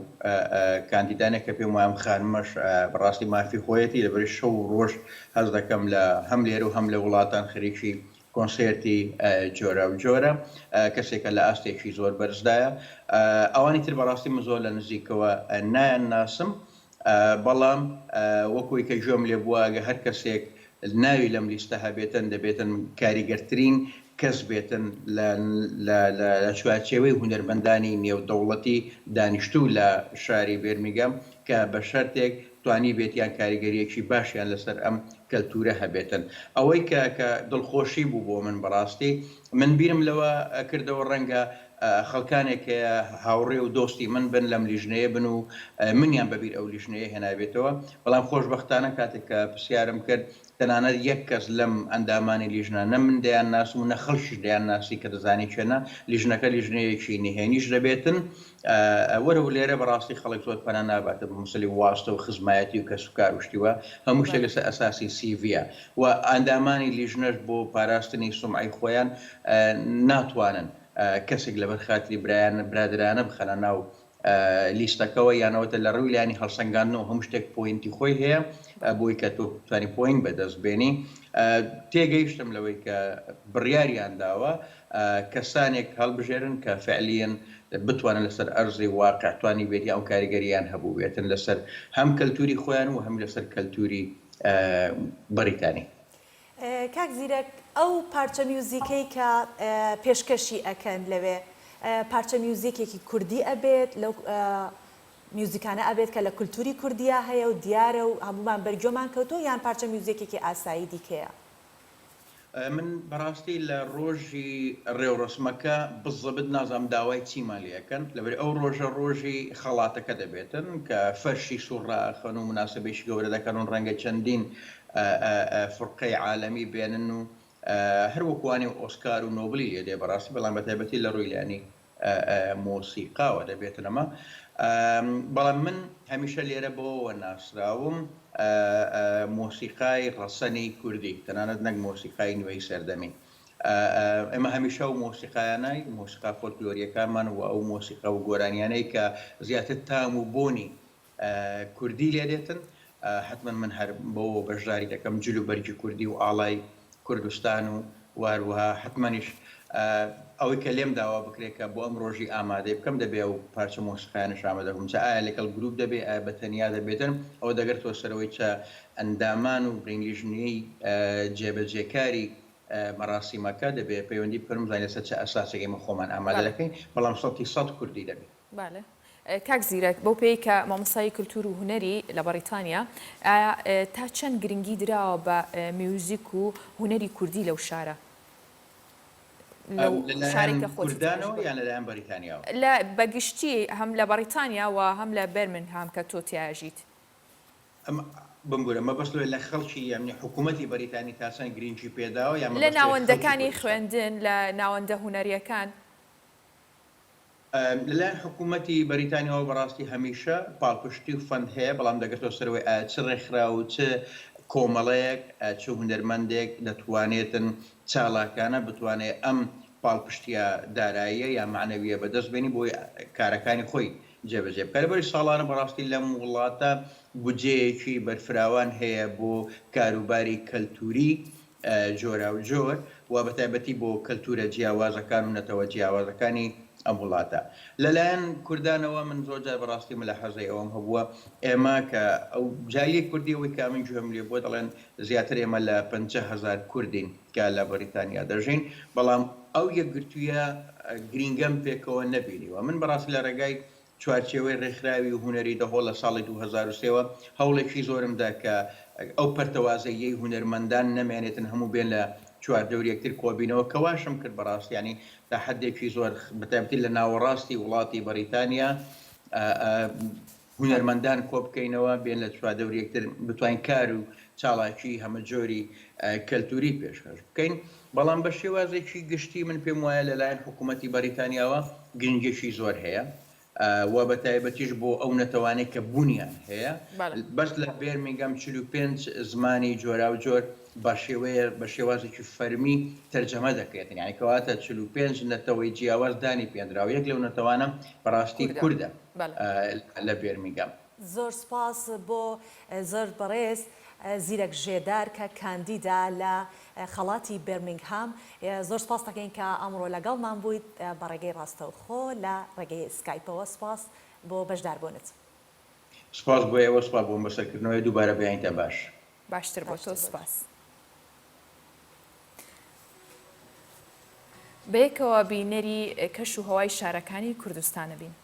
کاندیدانێک کە پێم وایە خانمەش بەڕاستی مافی خۆیەتی لەبەر شەو ڕۆژ هەز دەکەم لە هەم لێرە و هەم لە وڵاتان خەریکی کۆنسێرتی جۆرە و جۆرە کەسێکە لە ئاستێکی زۆر بەرزدایە ئەوانی تر بەڕاستی من زۆر لە نزیکەوە نایان ناسم بەڵام وەکوی کە ژۆم لێ بووە هەر کەسێک ناوی لەم لیستە هەبێتن دەبێتن کاریگەرترین کەس بێتن لە چوارچێوەی هونەرمەندانی نێودەوڵەتی دانیشتوو لە شاری بێرمیگەم کە بە شەرتێک توانی بێتیان کاریگەریەکی باشیان لەسەر ئەم کەلتورە هەبێتن ئەوەی کە دڵخۆشی بوو بۆ من بەڕاستی من بیرم لەوە کردەوە ڕەنگە خەڵکانێک هاوڕێ و دۆستی من بن لەم لیژنەیە بن و منیان بەبییر ئەو لیژنەیە هێنابێتەوە بەڵام خۆشبەختانە کاتێک کە پرسیارم کرد تەنانەت یەک کەس لەم ئەندامانی لیژنە نە من دەیان ناسم و نە خەڵکیش دەیان ناسی کە دەزانی چێنە لیژنەکە لیژنەیەکی نهێنیش دەبێتن وەرە لێرە بەڕاستی خەڵک زۆر پەنا ناباتە بە مەسەلی واستە و خزمایەتی و کەس و کار وشتیوە هەموو شتێک لەسەر ئەساسی سیڤە و ئەندامانی لیژنەش بۆ پاراستنی سومعی خۆیان ناتوانن کەسێک لەبەر خاتری برادرانە بخەنە ناو لیستەکەەوە یانەوەتە لە ڕووی لایانی هەڵسەنگاندنەوە هەموو شتێک پۆینتی خۆی هەیە بۆی کە تۆ توانی پۆین بەدەست بێنی تێگەیشتم لەوەی کە بڕیاریان داوە کەسانێک هەڵبژێرن کە فعلیەن بتوانن لەسەر ئەرزی واقعتوانی بێتی ئەو کاریگەریان هەبوو بێتن لەسەر هەم کەلتوری خۆیان و هەم لەسەر کەلتوری بەریتانی. کاک زیرەک ئەو پارچە میوزیکەی کە پێشکەشی ئەکەن لەوێ پارچە میوزیکێکی کوردی ئەبێت لەو میوزیکانە ئەبێت کە لە کولتوری کوردیا هەیە و دیارە و هەمومان بەرگۆمان کەوتۆ یان پارچە میوزیکێکی ئاسایی دیکەیە؟ من بەڕاستی لە ڕۆژی ڕێوڕسمەکە بزەبت نازام داوای چیمان لەکەن لەبەر ئەو ڕۆژە ڕۆژی خەڵاتەکە دەبێتن کە فەرشی سوڕاخەن و مناسبەیەکی گەورە دەکەن و ڕەنگە چەندین فرقەی عالەمی بێنن و هەروەکوانی ئۆسکار و نۆبلی لێدێ بەڕاستی بەڵام بەتایبەتی لە ڕووی لایانی مۆسیقاوە دەبێتنەمە بەڵام من هەمیشە لێرە بۆەوە ناسراوم مۆسیقای ڕەسەنی کوردی تەنانەت نەک مۆسیقای نوێی سەردەمی ئێمە هەمیشە و مۆسیقایانای مۆسیقا فۆلکلۆریەکانمان و ئەو مۆسیقا و گۆرانیانەی کە زیاتر تام و بۆنی کوردی لێدێتن حتمما من هەر بۆ بەشداری دەکەم جلو بەرگی کوردی و ئاڵای کوردستان و واروها حتممانیش ئەوەی کە لێم داوا بکرێتکە بۆ ئەم ڕۆژی ئامادەی بکەم دەبێ و پارچە مۆسیقایانش ئامادە بکەم چ ئایا لەگەڵ گروپ دەبێ بە تەنیا دەبێتن ئەوە دەگەرتەوە سەرەوەی چە ئەندامان و برنگلیژنیی جێبەجێکاری مەراسیمەکە دەبێت پەیوەندی بکەم زانین لەسەر چه ئەساسێکی ئێمە خۆمان ئامادە دەکەین بەڵام 100% کوردی دەبێت. کاک زیرەک بەو پێی کە مامۆستای کولتور و هونەری لە بەریتانیا تا چەند گرنگی دراوە بە میوزیک و هونەری کوردی لەو شارە شارێکە کوردانەوە یان لەلایەن بەریتانیاوە لە بەگشتی هەم لە بەریتانیا و هەم لە بەرمنهام کە تۆ تیاژیت بمگورە مە بەس لە خەڵکی یعنی حکوومەتی بەریتانی تاسان گرنگی پێداوە یان لە ناوەندەکانی خوێندن لە ناوەندە هونەریەکان لەلایەن حکوومەتی بەریتانیاوە بەڕاستی هەمیشە پاڵپشتی و فەند هەیە بەڵام دەگەێتەوە سەرەوەی چ ڕێکخرا و چ کۆمەڵەیەک چ هونەرمەندێک دەتوانێتن چالاکانە بتوانێت ئەم پاڵپشتیە داراییە یا معنەویە بەدەست بێنی بۆی کارەکانی خۆی جێبەجێ بکە لەبەری ساڵانە بەڕاستی لەم وڵاتە بودجەیەکی بەرفراوان هەیە بۆ کاروباری کەلتوری جۆرا و جۆر و بەتایبەتی بۆ کەلتورە جیاوازەکان و نەتەوە جیاوازەکانی ئەم وڵاتە لەلایەن کوردانەوە من زۆرجار بەڕاستی مە لە حەزەی ئەوم هەبووە ئێمە کە ئەو جایەک کوردی ئەوەی کە من گوێم لێ بۆ دەڵێن زیاتر ئێمە لە 50,000 کوردین کە لە بەریتانیا دەژین بەڵام ئەو یەکگرتوویە گرینگەم پێکەوە نەبینیوە من بەڕاستی لە ڕێگای چوارچێوەی ڕێکخراوی و هونەری دەهۆڵ لە ساڵی 2023ەوە هەوڵێکی زۆرمدا کە ئەو پەرتەوازەیەی هونەرمەندان نەمێنێتن هەموو بێن لە چواردەوری یەکتر کۆبینەوە کەواشم کرد بەڕاستی ینی تا حدێکی زۆر بەتایبەتی لە ناوەڕاستی وڵاتی بەریتانیا هونەرمەندان کۆ بکەینەوە بێن لە چواردەوری یەکتر بتوانین کار و چاڵاکی هەمە جۆری کەلتوری پێشکەش بکەین بەڵام بە شێوازێکی گشتی من پێم وایە لەلایەن حکوومەتی بەریتانیاوە گرنگێکی زۆر هەیە و بەتایبەتیش بۆ ئەو نەتەوانەی کە بوونیان هەیە بەس لە بێرمینگەم 45 زمانی جۆرا و جۆر بە شێوازێکی فەرمی تەرجەمە دەکرێتن یعنی کەواتە 45 نەتەوەی جیاواز دانی پێنراوە یەک لەو نەتەوانە بەڕاستی کووردە لە بێرمینگەم. زۆر سپاس بۆ زۆر بەڕێز زیرەک ژێدار کە کاندیدا لە خەڵاتی بەرمینگهام زۆر سپاس دەکەین کە ئەمڕۆ لەگەڵمان بوویت بە ڕێگەی ڕاستەوخۆ لە ڕێگەی سکایپەوە سپاس بۆ بەشداربوونت. سپاس بۆ ئێوە سپاس بۆ بەسەرکردنەوەی دووبارە بەیانتە باش. باشتر بۆ تۆ سپاس. بەیەکەوە بینەری کەش و هەوای شارەکانی کوردستانە بین.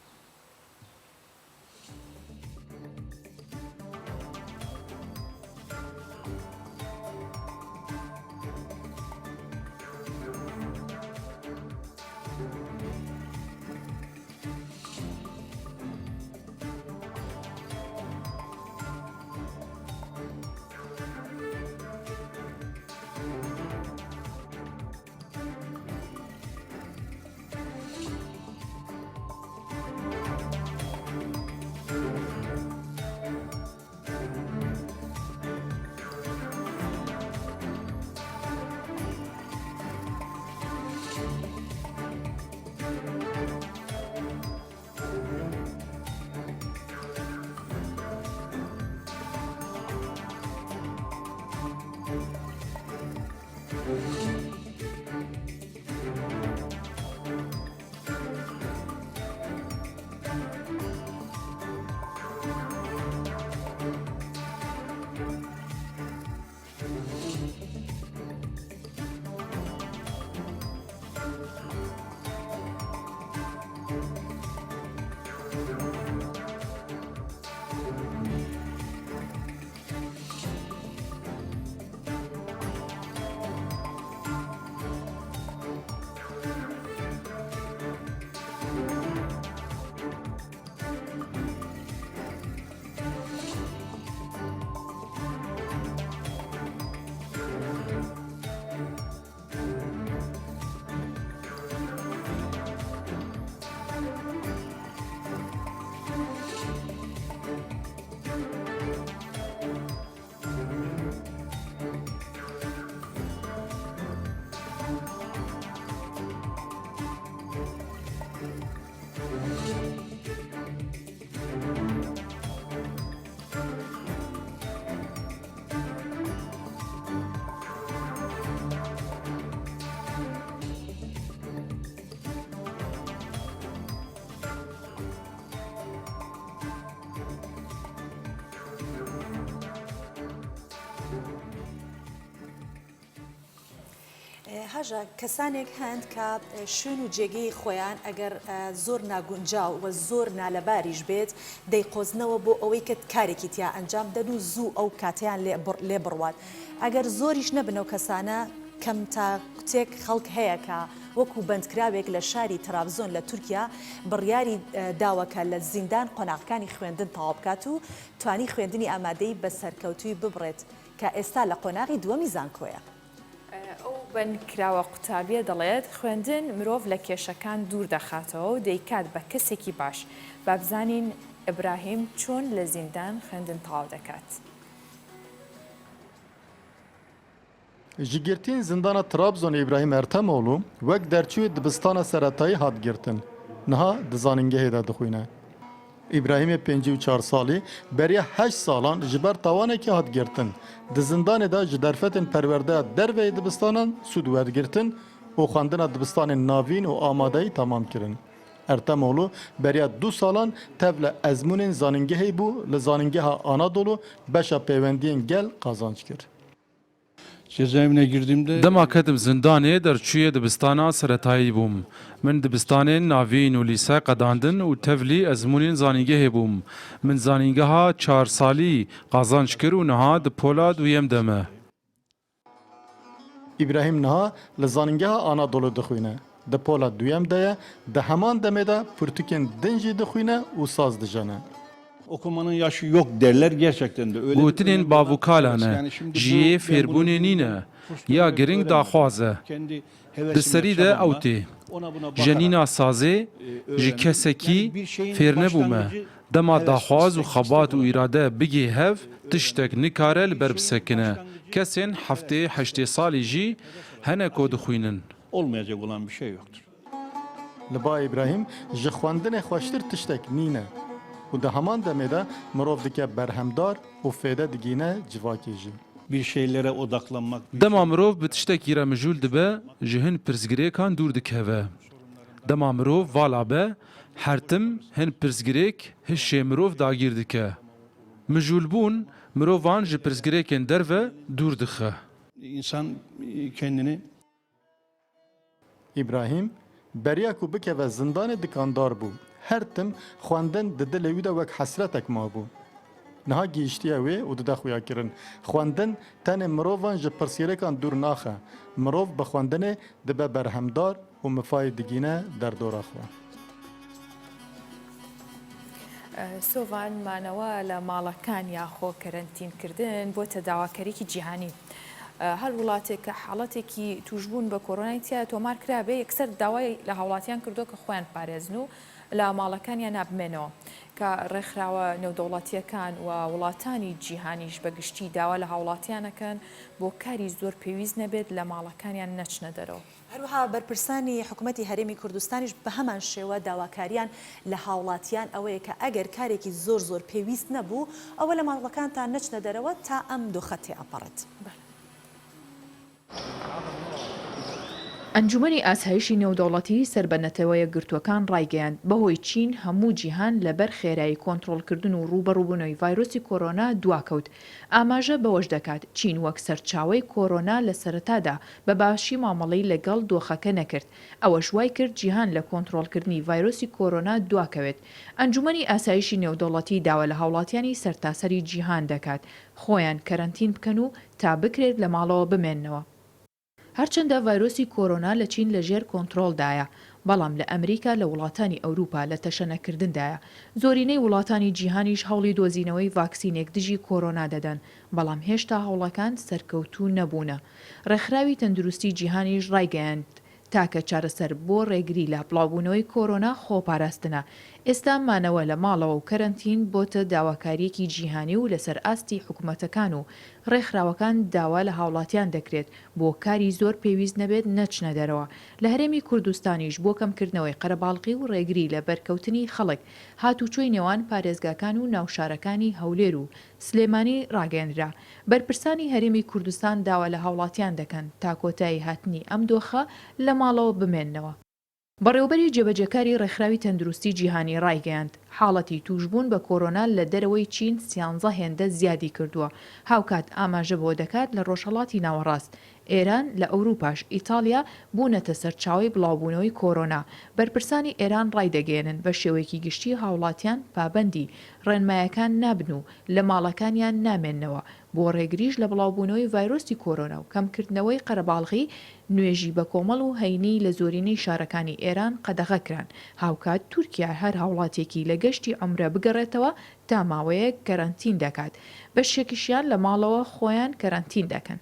هەژە کەسانێک هەند کە شوێن و جێگەی خۆیان ئەگەر زۆر ناگونجاو و زۆر نالەباریش بێت دەیقۆزنەوە بۆ ئەوەی کە کارێکی تیا ئەنجام دەن و زوو ئەو کاتیان لێ بڕوات. ئەگەر زۆریش نەبنەوە کەسانە کەم تا کوتێک خەڵک هەیە کە وەکو بەندکراوێک لە شاری ترابزۆن لە تورکیا بڕیاری داوەکە لە زیندان قۆناغەکانی خوێندن تەواو بکات و توانی خوێندنی ئامادەی بە سەرکەوتوی ببڕێت کە ئێستا لە قۆناغی دووەمی زانکۆیە. ئەو بەندکراوە قوتابیە دەڵێت خوێندن مرۆڤ لە کێشەکان دوور دەخاتەوە و دەیکات بە کەسێکی باش. با بزانین ئیبراهیم چۆن لە زیندان خوێندن تەواو دەکات. ji girtîn zindana Trabzonê İbrahim Ertemoğlu wek derçûyê dibistana seretayî hat girtin. Niha di zanîngehê de dixwîne. İbrahimê 54 salî beriya 8 salan ji ber tawanekê hat girtin. Di zindanê de ji derfetên perwerdeya derveyê dibistanan sûd wergirtin û xwendina dibistanên navîn û amadeyî temam kirin. Ertemoğlu beriya 2 salan tev li ezmûnên zanîngehê bû li zanîngeha Anadolu beşa peywendiyên gel qazanc kir. Cezaevine girdiğimde Dema ketim zindanê derçûyê dibistana seretayî bûm. Min dibistanên navîn û lîse qedandin û tevlî ezmûnên zanîngehê bûm. Min zanîngeha 4 salî qazanc kir û niha di pola duyem de me. İbrahim niha li zanîngeha Anadolu dixwîne. Di pola duyem de ye, di heman demê de pirtûkên din jî dixwîne û saz dijene. okumanın yaşı yok derler gerçekten de öyle. Gotinên bavukalan e, jiyê fêrbûnê nîne, ya giring daxwaze. Di serî de ew tê. Jenîna sazê ji kesekî fêr nebûme. Dema daxwaz û xebat û îrade bigê hev tiştek nikare li ber bisekine. Kesên heftê heştê salî jî hene ku dixwînin. Olmayacak olan bir şey yoktur. Li ba İbrahim ji xwendinê xweştir tiştek nîne. û di heman demê de mirov dike berhemdar û fêde digîne civakê jî. Bir şeylere odaklanmak. Dema mirov bi tiştekî re mijûl dibe, ji hin pirsgirêkan dûr dikeve. Dema mirov vala be, her tim hin pirsgirêk hişê mirov dagîr dike. مجولبوون مرۆڤان ji pirsgirêkên derve dûr dixe. İnsan kendini İbrahim beriya ku bikeve zindanê dikandar bû. Her tim xwendin di dilê wî de wek hesretek mabû. Niha gihîştiya wê û dide xuya kirin. Xwendin tenê mirovan ji pirsgirêkan dûr naxe. Mirov bi xwendinê dibe berhemdar û mifayê digîne derdora xwe. سۆڤان مانەوە لە ماڵەکان یاخۆ کەرەنتینکردن بۆ تەداواکاریی جیهانی. هەر وڵاتێک کە حاڵەتێکی توشبوون بە کۆرۆنای تیا تۆمار کرابێ یەکسەر داوای لە هاوڵاتیان کردو کە خۆیان پارێزن و لە ماڵەکانیان نابمێنەوە کە ڕێکخراوە نێودەوڵەتیەکان و وڵاتانی جیهانیش بەگشتی داوا لە هاوڵاتیانەکەن بۆ کاری زۆر پێویست نەبێت لە ماڵەکانیان نەچنە دەرەوە. هەروەها بەرپرسانی حکوومەتی هەرێمی کوردستانیش بە هەمان شێوە داواکاریان لە هاوڵاتیان ئەوەیە کە ئەگەر کارێکی زۆر پێویست نەبوو ئەوە لە ماڵەکانتان نەچنە دەرەوە تا ئەم دۆخەتێ ئەپەڕێت. ئەنجومەنی ئاسایشی نێودەوڵەتی سەربەنەتەوەیە گرتوەکان ڕایگەیاند بەهۆی چین هەموو جیهان لەبەر خێرایی کۆنتڕۆڵکردن و ڕوبەڕووبوونەوەی ڤایرۆسی کۆرۆنا دواکەوت. ئاماژە بەوەش دەکات چین وەک سەرچاوەی کۆرۆنا لە سەرەتادا بە باشی مامەڵەی لەگەڵ دۆخەکە نەکرد. ئەوەش وای کرد جیهان لە کۆنتڕۆڵکردنی ڤایرۆسی کۆرۆنا دواکەوێت. ئەنجومەنی ئاسایشی نێودەوڵەتی داوا لە هاوڵاتیانی سەرتاسەری جیهان دەکات خۆیان کەرەنتین بکەن و تا بکرێت لە ماڵەوە بمێننەوە. هەرچەندە ڤایرۆسی کۆرۆنا لە چین لەژێر کۆنتڕۆڵدایە، بەڵام لە ئەمریکا لە وڵاتانی ئەوروپا لە تەشەنەکردندایە. زۆرینەی وڵاتانی جیهانیش هەوڵی دۆزینەوەی ڤاکسینێک دژی کۆرۆنا دەدەن، بەڵام هێشتا هەوڵەکان سەرکەوتوو نەبوونە. ڕێکخراوی تەندروستی جیهانیش ڕایگەیاند تاکە چارەسەر بۆ ڕێگری لە بڵاوبوونەوەی کۆرۆنا خۆپاراستنە. ئێستا مانەوە لە ماڵەوە و کەرەنتین بۆتە داواکاریەکی جیهانی و لەسەر ئاستی حکوومەتەکان و ڕێکخراوەکان داوا لە هاوڵاتیان دەکرێت بۆ کاری زۆر پێویست نەبێت نەچنە دەرەوە. لە هەرێمی کوردستانیش بۆ کەمکردنەوەی قەرەباڵغی و ڕێگری لە بەرکەوتنی خەڵک هاتوچۆی نێوان پارێزگاکان و ناوشارەکانی هەولێر و سلێمانی ڕاگەیەنرا. بەرپرسانی هەرێمی کوردستان داوا لە هاوڵاتیان دەکەن تا کۆتایی هاتنی ئەم دۆخە لە ماڵەوە بمێننەوە. بەڕێوەبەری جێبەجێکاری ڕێکخراوی تەندروستی جیهانی ڕایگەیاند حاڵەتی توشبوون بە کۆرۆنا لە دەرەوەی چین 13 هێندە زیادی کردووە. هاوکات ئاماژە بۆ دەکات لە ڕۆژهەڵاتی ناوەڕاست ئێران لە ئەوروپاش ئیتالیا بوونەتە سەرچاوی بڵاوبوونەوەی کۆرۆنا. بەرپرسانی ئێران ڕایدەگەێنن بە شێوەیەکی گشتی هاوڵاتیان پابەندی ڕێنمایەکان نابن و لە ماڵەکانیان نامێننەوە بۆ ڕێگریش لە بڵاوبوونەوەی ڤایرۆسی کۆرۆنا و کەمکردنەوەی قەرەباڵغی نوێژی بە کۆمەڵ و هەینی لە زۆرینەی شارەکانی ئێران قەدەغەکران. هاوکات تورکیا هەر هاوڵاتێکی لە گەشتی عومرە بگەڕێتەوە تا ماوەیەک کەرەنتین دەکات. بەشێکیشیان لە ماڵەوە خۆیان کەرەنتین دەکەن.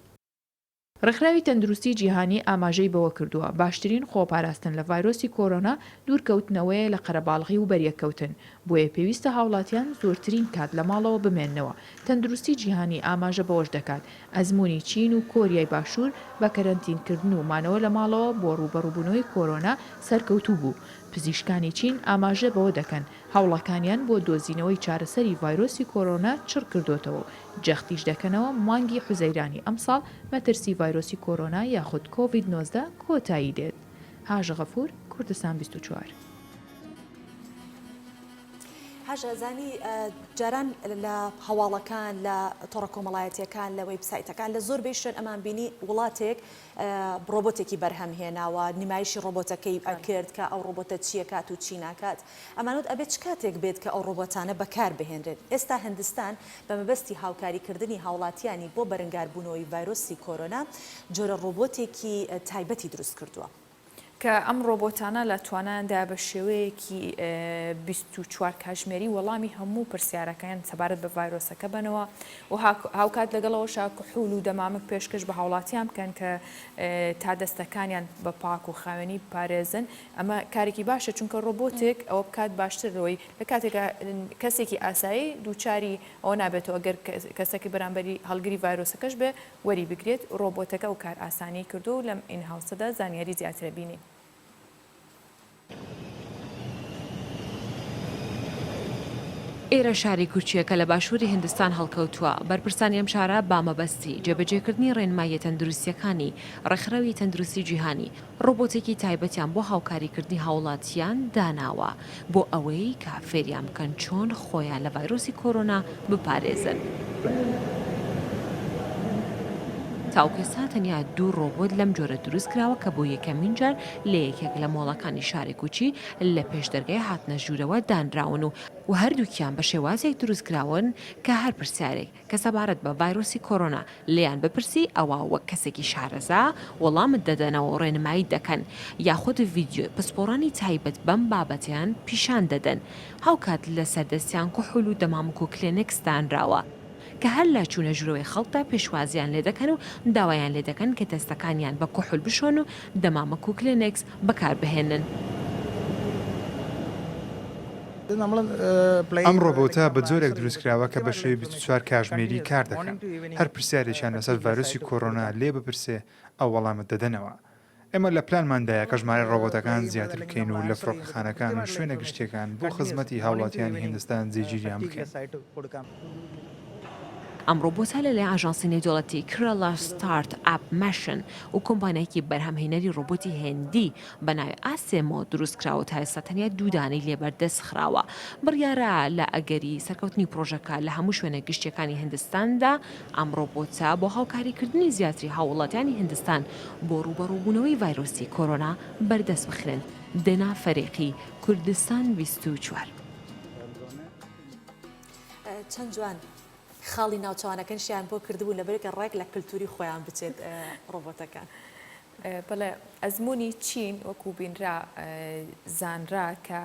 ڕێکخراوی تەندروستی جیهانی ئاماژەی بەوە کردووە باشترین خۆپاراستن لە ڤایرۆسی کۆرۆنا دوورکەوتنەوەیە لە قەرەباڵغی و بەریەکەوتن. بۆیە پێویستە هاوڵاتیان زۆرترین کات لە ماڵەوە بمێننەوە. تەندروستی جیهانی ئاماژە بەوەش دەکات ئەزمموی چین و کۆریای باشوور بە کەرەنتینکردن و مانەوە لە ماڵەوە بۆ ڕوبەڕووبوونەوەی کۆرۆنا سەرکەوتوو بوو. پزیشکانی چین ئاماژە بەوە دەکەن هاوڵەکانیان بۆ دۆزینەوەی چارەسەری ڤایرۆسی کۆرۆنا چڕ کردوتەوە و جەختیش دەکەنەوە مانگی حوزەیرانی ئەمساڵ مەترسی ڤایرۆسی کۆرۆنا یاخود کۆڤید-19 کۆتایی دێت. هاژە غەفور، کوردستان 24. هاژەزانی جاران لە هەواڵەکان لە تۆڕە کۆمەڵایەتیەکان لە وێبسایتەکان لە زۆر بێشن ئەمان بینی وڵاتێک ڕۆبۆتێکی بەرهەمهێناوە نمایشی ڕۆبۆتەکەی کرد کە ئەو ڕۆبۆتە چیەکات و چیناکات ئەمانوت ئەبێت چ کاتێک بێت کە ئەو ڕۆبۆتانە بەکار بهێنرێت. ئێستا هەندستان بە مەبەستی هاوکاریکردنی هاوڵاتیانی بۆ بەرەنگاربوونەوەی ڤایرۆسی کۆرۆنا جۆرە ڕۆبۆتێکی تایبەتی دروست کردووە کە ئەم ڕۆبۆتانە لە تواناندا بە شێوەیەکی 24 کاتژمێری وەڵامی هەموو پرسیارەکان سەبارەت بە ڤایرۆسەکە بنەوە و هاوکات لەگەڵەوەشا کحول و دەمامک پێشکەش بە هاوڵاتیان بکەن کە تا دەستەکانیان بە پاک و خاوێنی پارێزن. ئەمە کارێکی باشە چونکە ڕۆبۆتێک ئەوە بکات باشترەوەی لە کاتێکە کەسێکی ئاسایی دووچاری ئەوە نابێتەوە ئەگەر کەسێکی بەرامبەری هەڵگری ڤایرۆسەکەش بێ وەری بگرێت. ڕۆبۆتەکە و کار ئاسانی کردو و لەم ئین هاوسەدا زانیاری زیاترە بینی. ئێرە شاری کورچیەکە لە باشووری هندستان هەڵکەوتووە بەرپرسانی ئەم شارە بامەبەستی جێبەجێکردنی ڕێنمایە تەندروستیەکانی ڕێکخراوی تەندروستی جیهانی ڕۆبۆتێکی تایبەتیان بۆ هاوکاریکردنی هاوڵاتیان داناوە بۆ ئەوەی کە فێریان بکەن چۆن خۆیان لە ڤایرۆسی کۆرۆنا بپارێزن. تاوکێسا تەنیا 2 ڕۆبۆت لەم جۆرە دروست کراوە کە بۆ یەکەمین جار لە یەکێک لە مۆڵەکانی شارێک کوچی لە پێشدەرگای هاتنە ژوورەوە دانراون و هەردووکیان بە شێوازێک دروست کراون کە هەر پرسیارێک کە سەبارەت بە ڤایرۆسی کۆرۆنا لێیان بپرسی ئەوە وەک کەسێکی شارەزا وەڵامت دەدەنەوە و ڕێنمایی دەکەن یاخود ڤیدیۆ پسپۆڕانی تایبەت بەم بابەتیان پیشان دەدەن هاوکات لە سەردەستیان کوحول و دەمامک و کلێنکس دانراوە کە هەر لە چوونە ژوورەوەی خەڵکدا پێشوازیان لێ دەکەن و داوایان لێ دەکەن کە تەستەکانیان بە کوحول بشۆن و دەمامک و کلێنکس بەکاربهێنن. ئەم ڕۆبۆتە بە جۆرێک دروستکراوە کە بە شێوەی 24 کاتژمێری کار دەکەن هەر پرسیارێکیان لەسەر ڤایرۆسی کۆرۆنا لێ بپرسێ ئەو وەڵامت دەدەنەوە. ئێمە لە پلانماندایە کە ژمارە ڕۆبۆتەکان زیاتر بکەین و لە فڕۆکەخانەکان و شوێنە گشتیەکان بۆ خزمەتی هاوڵاتیانی هیندستان جێگیریان بکەین. ئەم ڕۆبۆتە لەلای ئاژانسی نێودەوڵەتی کرەلا ستارت ئاپ مەشن و کۆمپانیایەکی بەرهەمهێنەری ڕۆبۆتی هێندی بە ناوی ئاسێمۆ دروستکراوە تا ئێستا تەنیا 2 دانەی لێبەردەست خراوە. بڕیارە لە ئەگەری سەرکەوتنی پرۆژەکە لە هەموو شوێنە گشتیەکانی هیندستاندا ئەم ڕۆبۆتە بۆ هاوکاریکردنی زیاتری هاوڵاتیانی هیندستان بۆ ڕوبەڕووبوونەوەی ڤایرۆسی کۆرۆنا بەردەست بخرێن. دنا فەرێقی کوردستان 24 چەند جوان خاڵی ناوچوانەکەنشیان بۆ کردبوو لەبەرێکە ڕێک لە کللتوری خۆیان بچێت ڕۆبۆتەکان. بەڵێ ئەزمموی چین وەکو بینرا زانرا کە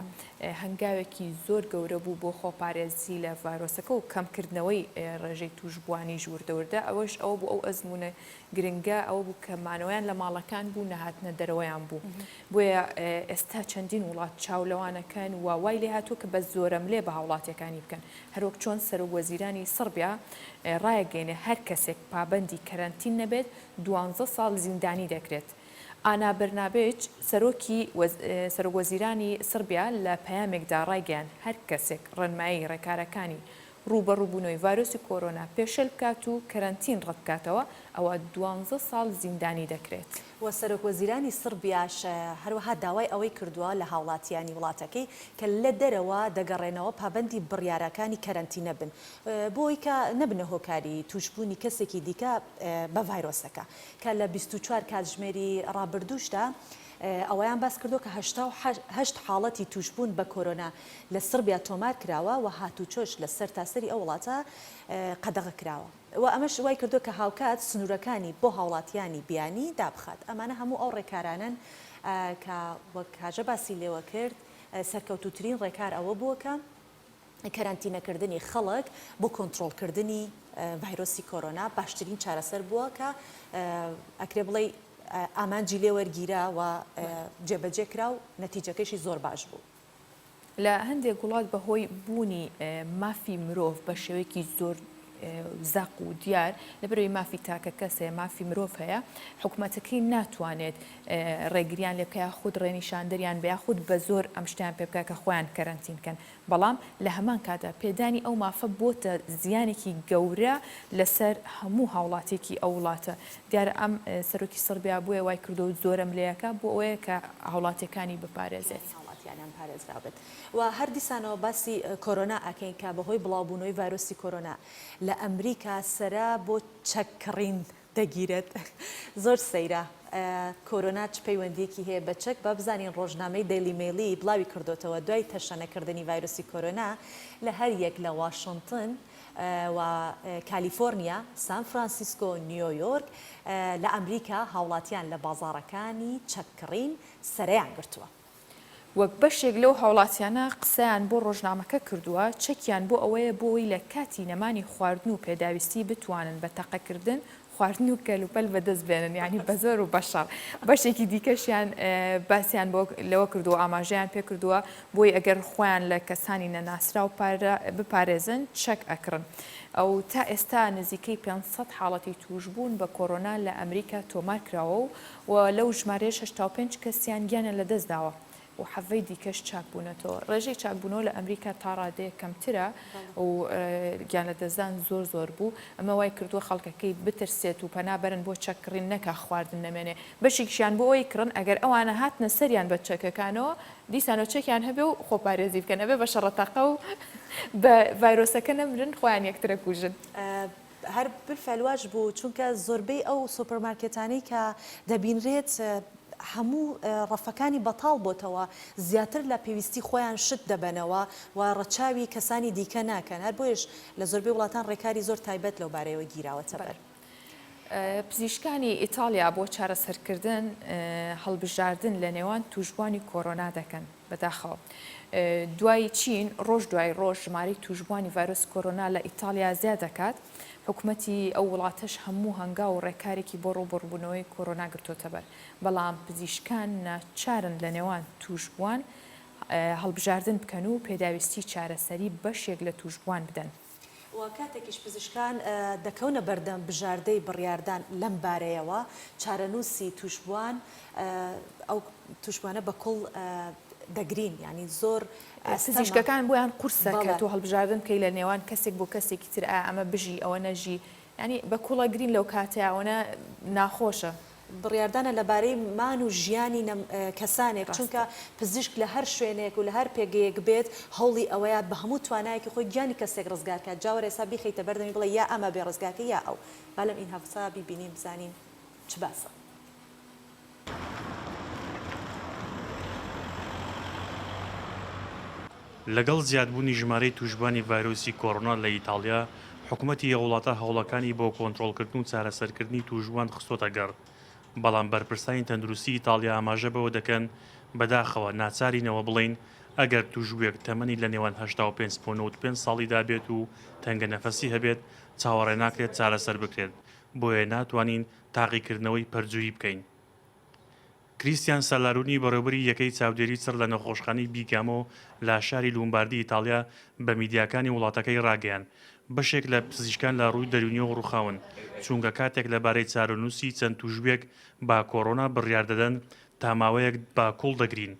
هەنگاوێکی زۆر گەورە بوو بۆ خۆپارێزی لە ڤایرۆسەکە و کەمکردنەوەی ڕێژەی توشبوانی ژووردەوردە ئەوەش ئەوە بوو ئەو ئەزمونە گرنگە ئەوە بوو کە مانەوەیان لە ماڵەکان بوو نەهاتنە دەرەوەیان بوو بۆیە ئێستا چەندین وڵات چاولەوانەکەن و وای لێ هاتووە کە بە زۆرەم لێ بە هاوڵاتیەکانی بکەن هەروەک چۆن سەرۆکوەزیرانی سربیا ڕایەگەینێ هەر کەسێک پابەندی کەرەنتین نەبێت 12 ساڵ زیندانی دەکرێت. ئانا بەرنابێج سەرۆکوەزیرانی سربیا لە پەیامێکدا ڕایگەیان هەر کەسێک ڕێنمایی ڕێکارەکانی ڕوبەڕووبوونەوەی ڤایرۆسی کۆرۆنا پێشەل بکات و کەرەنتین ڕەتکاتەوە ئەوە 12 ساڵ زیندانی دەکرێت. وە سەرۆکوەزیرانی سربیاش هەروەها داوای ئەوەی کردووە لە هاوڵاتیانی وڵاتەکەی کە لە دەرەوە دەگەڕێنەوە پابەندی بڕیارەکانی کەرەنتینە بن بۆی کە نەبنە هۆکاری توشبوونی کەسێکی دیکە بە ڤایرۆسەکە کە لە 24 کاتژمێری ڕابردووشدا ئەوەیان باس کردو کە 8 حاڵەتی توشبوون بە کۆرۆنا لە سربیا تۆمار کراوە و هاتوچۆش لە سەر تاسەری ئەو وڵاتە قەدەغە کراوە و ئەمەش وای کردو کە هاوکات سنوورەکانی بۆ هاوڵاتیانی بیانی دابخات ئەمانە هەموو ئەو ڕێکارانن کە وەک کاژە باسی لێوە کرد سەرکەوتوترین ڕێکار ئەوە بووە کە کەرانتینەکردنی خەڵک بۆ کۆنتڕۆڵکردنی ڤایرۆسی کۆرۆنا باشترین چارەسەر بووە کە ئەکرێ بڵێ ئامانجی لێ وەرگیرا و جێبەجێکرا و نەتیجەکەشی زۆر باش بوو. لە هەندێک وڵات بەهۆی بوونی مافی مرۆڤ بە شێوەیەکی زۆر زاق و دیار لەبەرەوەی مافی تاکە کەسێ مافی مرۆڤ هەیە حکوومەتەکەی ناتوانێت ڕێگریان لێ بکە خود ڕێنیشاندەریان بە یاخود بە زۆر ئەم شتیان پێ بکە کە خۆیان کەرەنتینکەن بەڵام لە هەمان کاتە پێدانی ئەو مافە بۆتە زیانێکی گەورە لەسەر هەموو هاوڵاتێکی ئەو وڵاتە دیارە ئەم سەرۆکی سربیا بووە وای کردو و زۆرم لەیەکە بۆ ئەوەیە کە هاوڵاتەکانی بپارێزێت. پارێزرابێت و هەر دیسانەوە باسی کۆرۆنا ئەکەین کە بەهۆی بڵاوبوونەوەی ڤایرۆسی کۆرۆنا لە ئەمریکا سەرا بۆ چەککڕین دەگیرێت زۆر سەیرە کۆرۆنا چ پەیوەندیەکی هەیە بە چەک با بزانین ڕۆژنامەی دەیلی میلی بڵاوی کردوتەوە دوای تەشەنەکردنی ڤایرۆسی کۆرۆنا لە هەر یەک لە واشنگتن و کالیفۆرنیا سان فرانسیسکۆ نیویۆرک لە ئەمریکا هاوڵاتیان لە بازاڕەکانی چەککڕین سەرەیان گرتووە. وەک بەشێک لەو هاوڵاتیانە قسەیان بۆ ڕۆژنامەکە کردووە چەکیان بۆ ئەوەیە بۆی لە کاتی نەمانی خواردن و پێداویستی بتوانن بە تەقەکردن خواردن و کەلوپەل بەدەست بێنن یعنی بە زۆر و بەشەڕ بەشێکی دیکەشیان باسییان بۆ لەوە کردووە ئاماژەیان پێ کردووە بۆی ئەگەر خۆیان لە کەسانی نەناسرا و بپارێزن چەک ئەکڕن. ئەو تا ئێستا نزیکەی 500 حاڵەتی توشبوون بە کۆرۆنا لە ئەمریکا تۆمار کراوە و لەو ژمارەیە 65 کەسیان گیانە لە دەستداوە. و حەڤەی دیکەش چاکبوونەتەوە ڕێژەی چاکبوونەوە لە ئەمریکا تا ڕادەیە کەمترە و گیان لە دەستدان زۆر بوو ئەمە وای کردووە خەڵکەکەی بترسێت و پەنابەرن بۆ چەکڕین نەکا خواردن نەمێنێ بەشێکیان بۆ ئەوی کڕن ئەگەر ئەوانە هاتنە سەریان بە چەکەکانەوە دیسانەوە چەکیان هەبێ و خۆپارێزی بکەن ئەبێ بە شەڕەتەقە و بە ڤایرۆسەکە نەمرن خۆیان یەکترە کوژن. هەر بالفعلواش بوو چونکە زۆربەی ئەو سوپەرمارکێتانەی کە دەبینرێت هەموو ڕەفەکانی بەتاڵ بۆتەوە زیاتر لە پێویستی خۆیان شت دەبنەوە و ڕەچاوی کەسانی دیکە ناکەن هەر بۆیش لە زۆربەی وڵاتان ڕێکاری زۆر تایبەت لەو بارەیەوە گیراوەتە بەر. پزیشکانی ئیتالیا بۆ چارەسەرکردن هەڵبژاردن لە نێوان توشبوانی کۆرۆنا دەکەن بەداخەوە. دوای چین ڕۆژ دوای ڕۆژ ژمارەی توشبوانی ڤایرۆسی کۆرۆنا لە ئیتالیا زیاد دەکات حکوومەتی ئەو وڵاتەش هەموو هەنگا و ڕێکارێکی بۆ ڕووبڕبوونەوەی کۆرۆنا گرتوۆتە بەر بەڵام پزیشکان ناچارن لە نێوان توشبوان هەڵبژاردن بکەن و پێداویستی چارەسەری بەشێک لە توشبوان بدەن. و کاتێکیش پزیشکان دەکەونە بەردەم بژاردەی بڕیاردان لەم بارەیەوە چارەنووسی توشبوان ئەو توشبوانە بە کوڵ دەگرین ینی زۆر پزیشکەکان بۆیان قورسەکە تۆ هەڵبژاردن بکەی لە نێوان کەسێک بۆ کەسێکی تر ئەمە بژی ئەوە نەژی ینی بە کوڵە گرین لەو کاتیاوەنە ناخۆشە. بڕیاردانە لەبارەی مان و ژیانی کەسانێک چونکە پزیشک لە هەر شوێنێک و لە هەر پێگەیەک بێت هەوڵی ئەوەیە بە هەموو توانایەکی خۆی گیانی کەسێک ڕزگارکات جاوە ێسا بیخیتە بەردەمی بڵێ یا ئەمە بێ ڕزگارکە یا ئەو با لەم ئین هەفسا بیبینیم بزانین چ باسە. لەگەڵ زیادبوونی ژمارەی توشبوانی ڤایرۆسی کۆڕۆنا لە ئیتالیا حکوومەتی وڵاتە هەوڵەکانی بۆ کۆنتڕۆڵکردن و چارەسەرکردنی توشبوان خستۆتە گەڕ بەڵام بەرپرسانی تەندروستی ئیتالیا ئاماژە بەوە دەکەن بەداخەوە ناچارینەوە بڵین ئەگەر توشبوێک تەمەنی لە نێوان 85 ساڵیدا بێت و تەنگە نەفەسی هەبێت چاوەڕێ ناکرێت چارەسەر بکرێت بۆیە ناتوانین تاقیکردنەوەی پەرجووی بکەین. کریستیان سەلارونی بەڕێوەبەری یەکەی چاودێری سەر لە نەخۆشخانەی بیگامۆ لە شاری لومباردی ئیتالیا بە میدیاکانی وڵاتەکەی ڕاگەیان بەشێک لە پزیشکان لە ڕووی دەرونیەوە ڕووخاون چونکە کاتێک لەبارەی چارەنووسی چەند توشبێک با کۆڕۆنا بڕیار دەدەن تا ماوەیەک با کوڵ دەگرین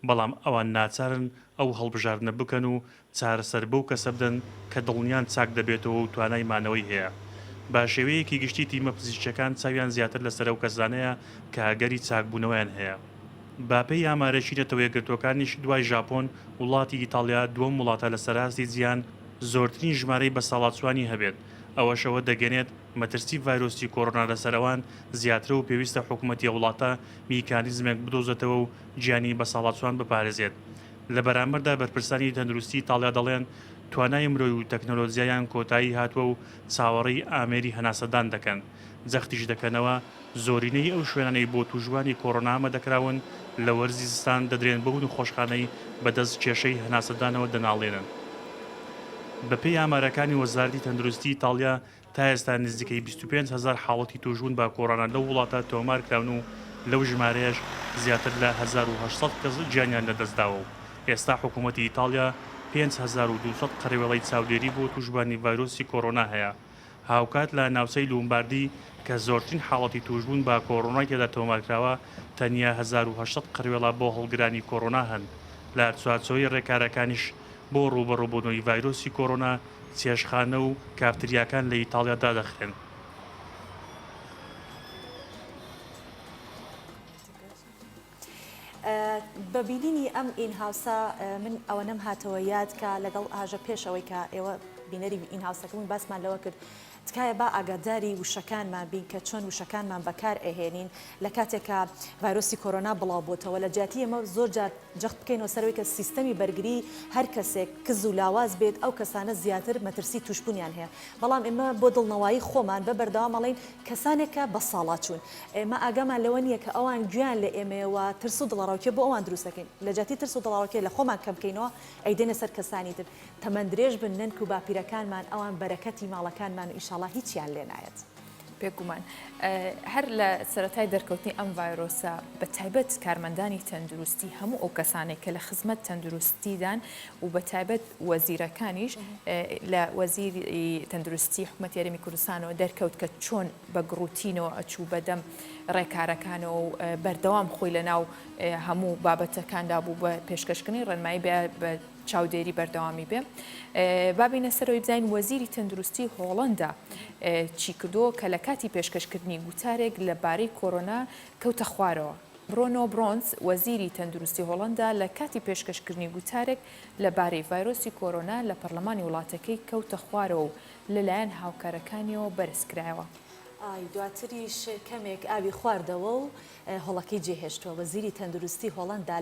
بەڵام ئەوان ناچارن ئەو هەڵبژاردنە بکەن و چارەسەر بەو کەسە بدەن کە دڵنیان چاک دەبێتەوە و توانای مانەوەی هەیە. با شێوەیەکی گشتی تیمە پزیشکەکان چاویان زیاتر لەسەر ئەو کەسانەیە کە ئەگەری چاکبوونەوەیان هەیە. باپەی ئامارەشی نەتەوەیە گرتوەکانیش دوای ژاپۆن وڵاتی ئیتالیا دووەم وڵاتە لە سەراستی جیهان زۆرترین ژمارەی بەساڵاتچوانی هەبێت ئەوەشەوە دەگەنێت مەترسی ڤایرۆسی کۆڕۆنا لەسەرەوان زیاتر و پێویستە حکوومەتی وڵاتە میکانیزمێک بدۆزێتەوە و گیانی بەساڵاتچوان بپارێزێت. لە بەرامبەردا بەرپرسانی تەندروستی ئیتالیا دەڵێن توانای مرۆی و تەکنۆلۆژیایان کۆتایی هاتووە و چاوەڕێی ئامێری هەناسەدان دەکەن جەختیش دەکەنەوە زۆرینەی ئەو شوێنانەی بۆ توشبوانی کۆڕۆنا ئامادەکراون لە وەرزی زستان دەدرێن بە نەخۆشخانەی بەدەست کێشەی هەناسەدانەوە دەناڵێنن. بەپێی ئامارەکانی وەزارەتی تەندروستی ئیتالیا تا ئێستا نزیکەی 25,000 حاڵەتی توشبوون با کۆڕۆنا لەو وڵاتە تۆمار کراون و لەو ژمارەیەش زیاتر لە 1800 کەس گیانیان لەدەستداوە و ئێستا حکوومەتی ئیتالیا 5200 قەرەوێڵەی چاودێری بۆ توشبانی ڤایرۆسی کۆڕۆنا هەیە. هاوکات لە ناوچەی لومباردی کە زۆرترین حاڵەتی توشبوون با کۆڕۆنای تێدا تۆمارکراوە تەنیا 1800 قەرەوێڵە بۆ هەڵگرانی کۆڕۆنا هەن. لە چوارچۆی ڕێکارەکانیش بۆ ڕوبەڕووبوونەوەی ڤایرۆسی کۆڕۆنا چێشخانە و کافتریاکان لە ئیتالیا دادەخرێن. بەبینینی ئەم ئین هاوسا من ئەوە نەم هاتەوە یاد کە لەگەڵ ئاژە پێشەوەی کە ئێوە بینەری ئین هاوسەکەمون باسمان لەوە کرد تکایە با ئاگاداری وشەکانمان بین کە چۆن وشەکانمان بەکار ئەهێنین لە کاتێکە ڤایرۆسی کۆڕۆنا بڵاو بۆتەوە لە جاتی ئەمە زۆر جار جەخت بکەینەوە سەرەوەی کە سیستەمی بەرگری هەر کەسێک کز و لاواز بێت ئەو کەسانە زیاتر مەترسی توشبوونیان هەیە بەڵام ئێمە بۆ دڵنەوەی خۆمان بە بەردەوام مەڵین کەسانێکە بە ساڵات چوون ئێمە ئاگامان لەوە نییە کە ئەوان گویان لە ئێمەوە ترس و دڵڕاوکێ بۆ ئەوان دروستەکەین لە جاتی ترس و دڵڕاوکێ لە خۆمان کەم بکەینەوە ئەیدێنە سەر کەسانی تر تەمەندرێژ بن ننک و باپیرەکانمان ئەوان بەرەکەتی ماڵەکانمان و ئیشاڵڵا هیچیان لێ نایەت. پێگومان هەر لە سەرەتای دەرکەوتنی ئەم ڤایرۆسە بە تایبەت کارمەندانی تەندروستی هەموو ئەو کەسانێک کە لە خزمەت تەندروستیدان و بە تایبەت وەزیرەکانیش لە وەزیری تەندروستی حکوومەتی هەرێمی کوردستانەوە دەرکەوت کە چۆن بە گڕوتینەوە ئەچوو بەدەم ڕێکارەکانەوە و بەردەوام خۆی لەناو هەموو بابەتەکاندا بوو بە پێشکەشکردنی ڕێنمایی بە چاودێری بەردەوامی بێ بابینە سەرەوەی بزین وەزیری تەندروستی هۆڵەندا چی کردو کە لە کاتی پێشکەشکردنی گوتارێک لەبارەی کۆرۆنا کەوتە خوارەوە. برۆنۆ برۆنز وەزیری تەندروستی هۆڵەندا لە کاتی پێشکەشکردنی گوتارێک لەبارەی ڤایرۆسی کۆرۆنا لە پەرلەمانی وڵاتەکەی کەوتە خوارەوە و لەلایەن هاوکارەکانیەوە بەرزکرایەوە. دواتریش کەمێک ئاوی خواردەوە و هەڵەکەی جێهێشتووە. وەزیری تەندروستی هۆڵەندا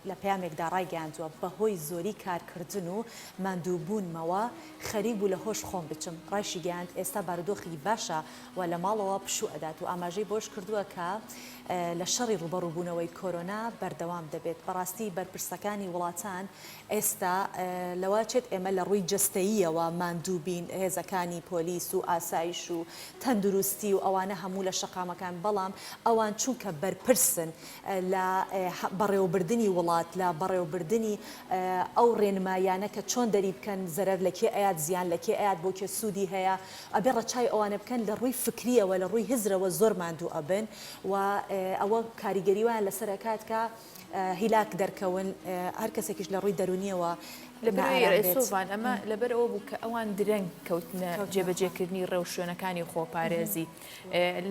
لە پامێکدا ڕایگەاندووە بەهۆی زۆری کارکردن و ماندووبوونمەوە خەریک بوو لە هۆش خۆم بچم. ڕایشی گەاند ئێستا بارودۆخی باشە و لە ماڵەوە پشوو ئەدات و ئاماژەی بۆش کردووە کە لە شەڕی ڕوبەڕووبوونەوەی کۆرۆنا بەردەوام دەبێت. بەڕاستی بەرپرسەکانی وڵاتان ئێستا لەوە چێت ئێمە لە ڕووی جستەییەوە ماندووبین هێزەکانی پۆلیس و ئاسایش و تەندروستی و ئەوانە هەموو لە شەقامەکان بەڵام ئەوان چونکە بەرپرسن لە بەڕێوەبردننی وڵات لە بەڕێوەبردننی ئەو ڕێنمایانە کە چۆن دەری بکەن زەرەر لەکێ ئاات زیان لەکێ ئاات بۆ کێ سوودی هەیە ئەبێ ڕەچای ئەوانە بکەن لە ڕووی فکریەوە لە ڕووی هزرەوە زۆر ماندوو ئەبن و ئەوە کاریگەریوان لەسەر کات کە هیلاک دەرکەون هەر کەسێکیش لە ڕووی دەرونیەوە لەبەرسۆڤان ئەمە لەبەر ئەوە بوو کە ئەوان درەنگ کەوتنە جێبەجێکردنی ڕێو شوێنەکانی خۆپارێزی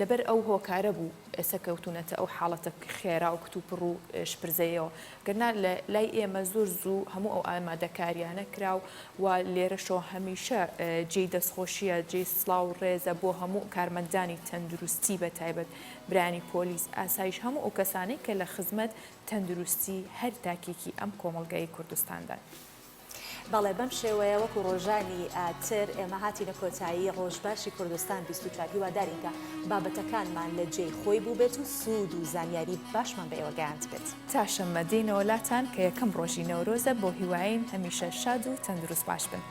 لەبەر ئەو هۆکارە بوو ئێستا کەوتونەتە ئەو حاڵەتە خێرا و کتوپڕ و شپرزەیەوە گەرنا لای ئێمە زۆر زوو هەموو ئەو ئامادەکاریانە کراو و لێرەشەوە هەمیشە جێی دەستخۆشیە جێی سڵاو و ڕێزە بۆ هەموو کارمەندانی تەندروستی بە تایبەت برانی پۆلیس ئاسایش هەموو ئەو کەسانەی کە لە خزمەت تەندروستی هەر تاکێکی ئەم کۆمەڵگەی کوردستاندان. بەڵێ بەم شێوەیە وەکو ڕۆژانی تر ئێمە هاتیینە کۆتایی ڕۆژباشی کوردستان 24 هیوادارینکە بابەتەکانمان لە جێی خۆی بوو بێت و سوود و زانیاری باشمان بە ئێوە گەیاند بێت. تا شەممە دێنەوە لاتان کە یەکەم ڕۆژی نەورۆزە بۆ هیواین هەمیشە شاد و تەندروست باش بن.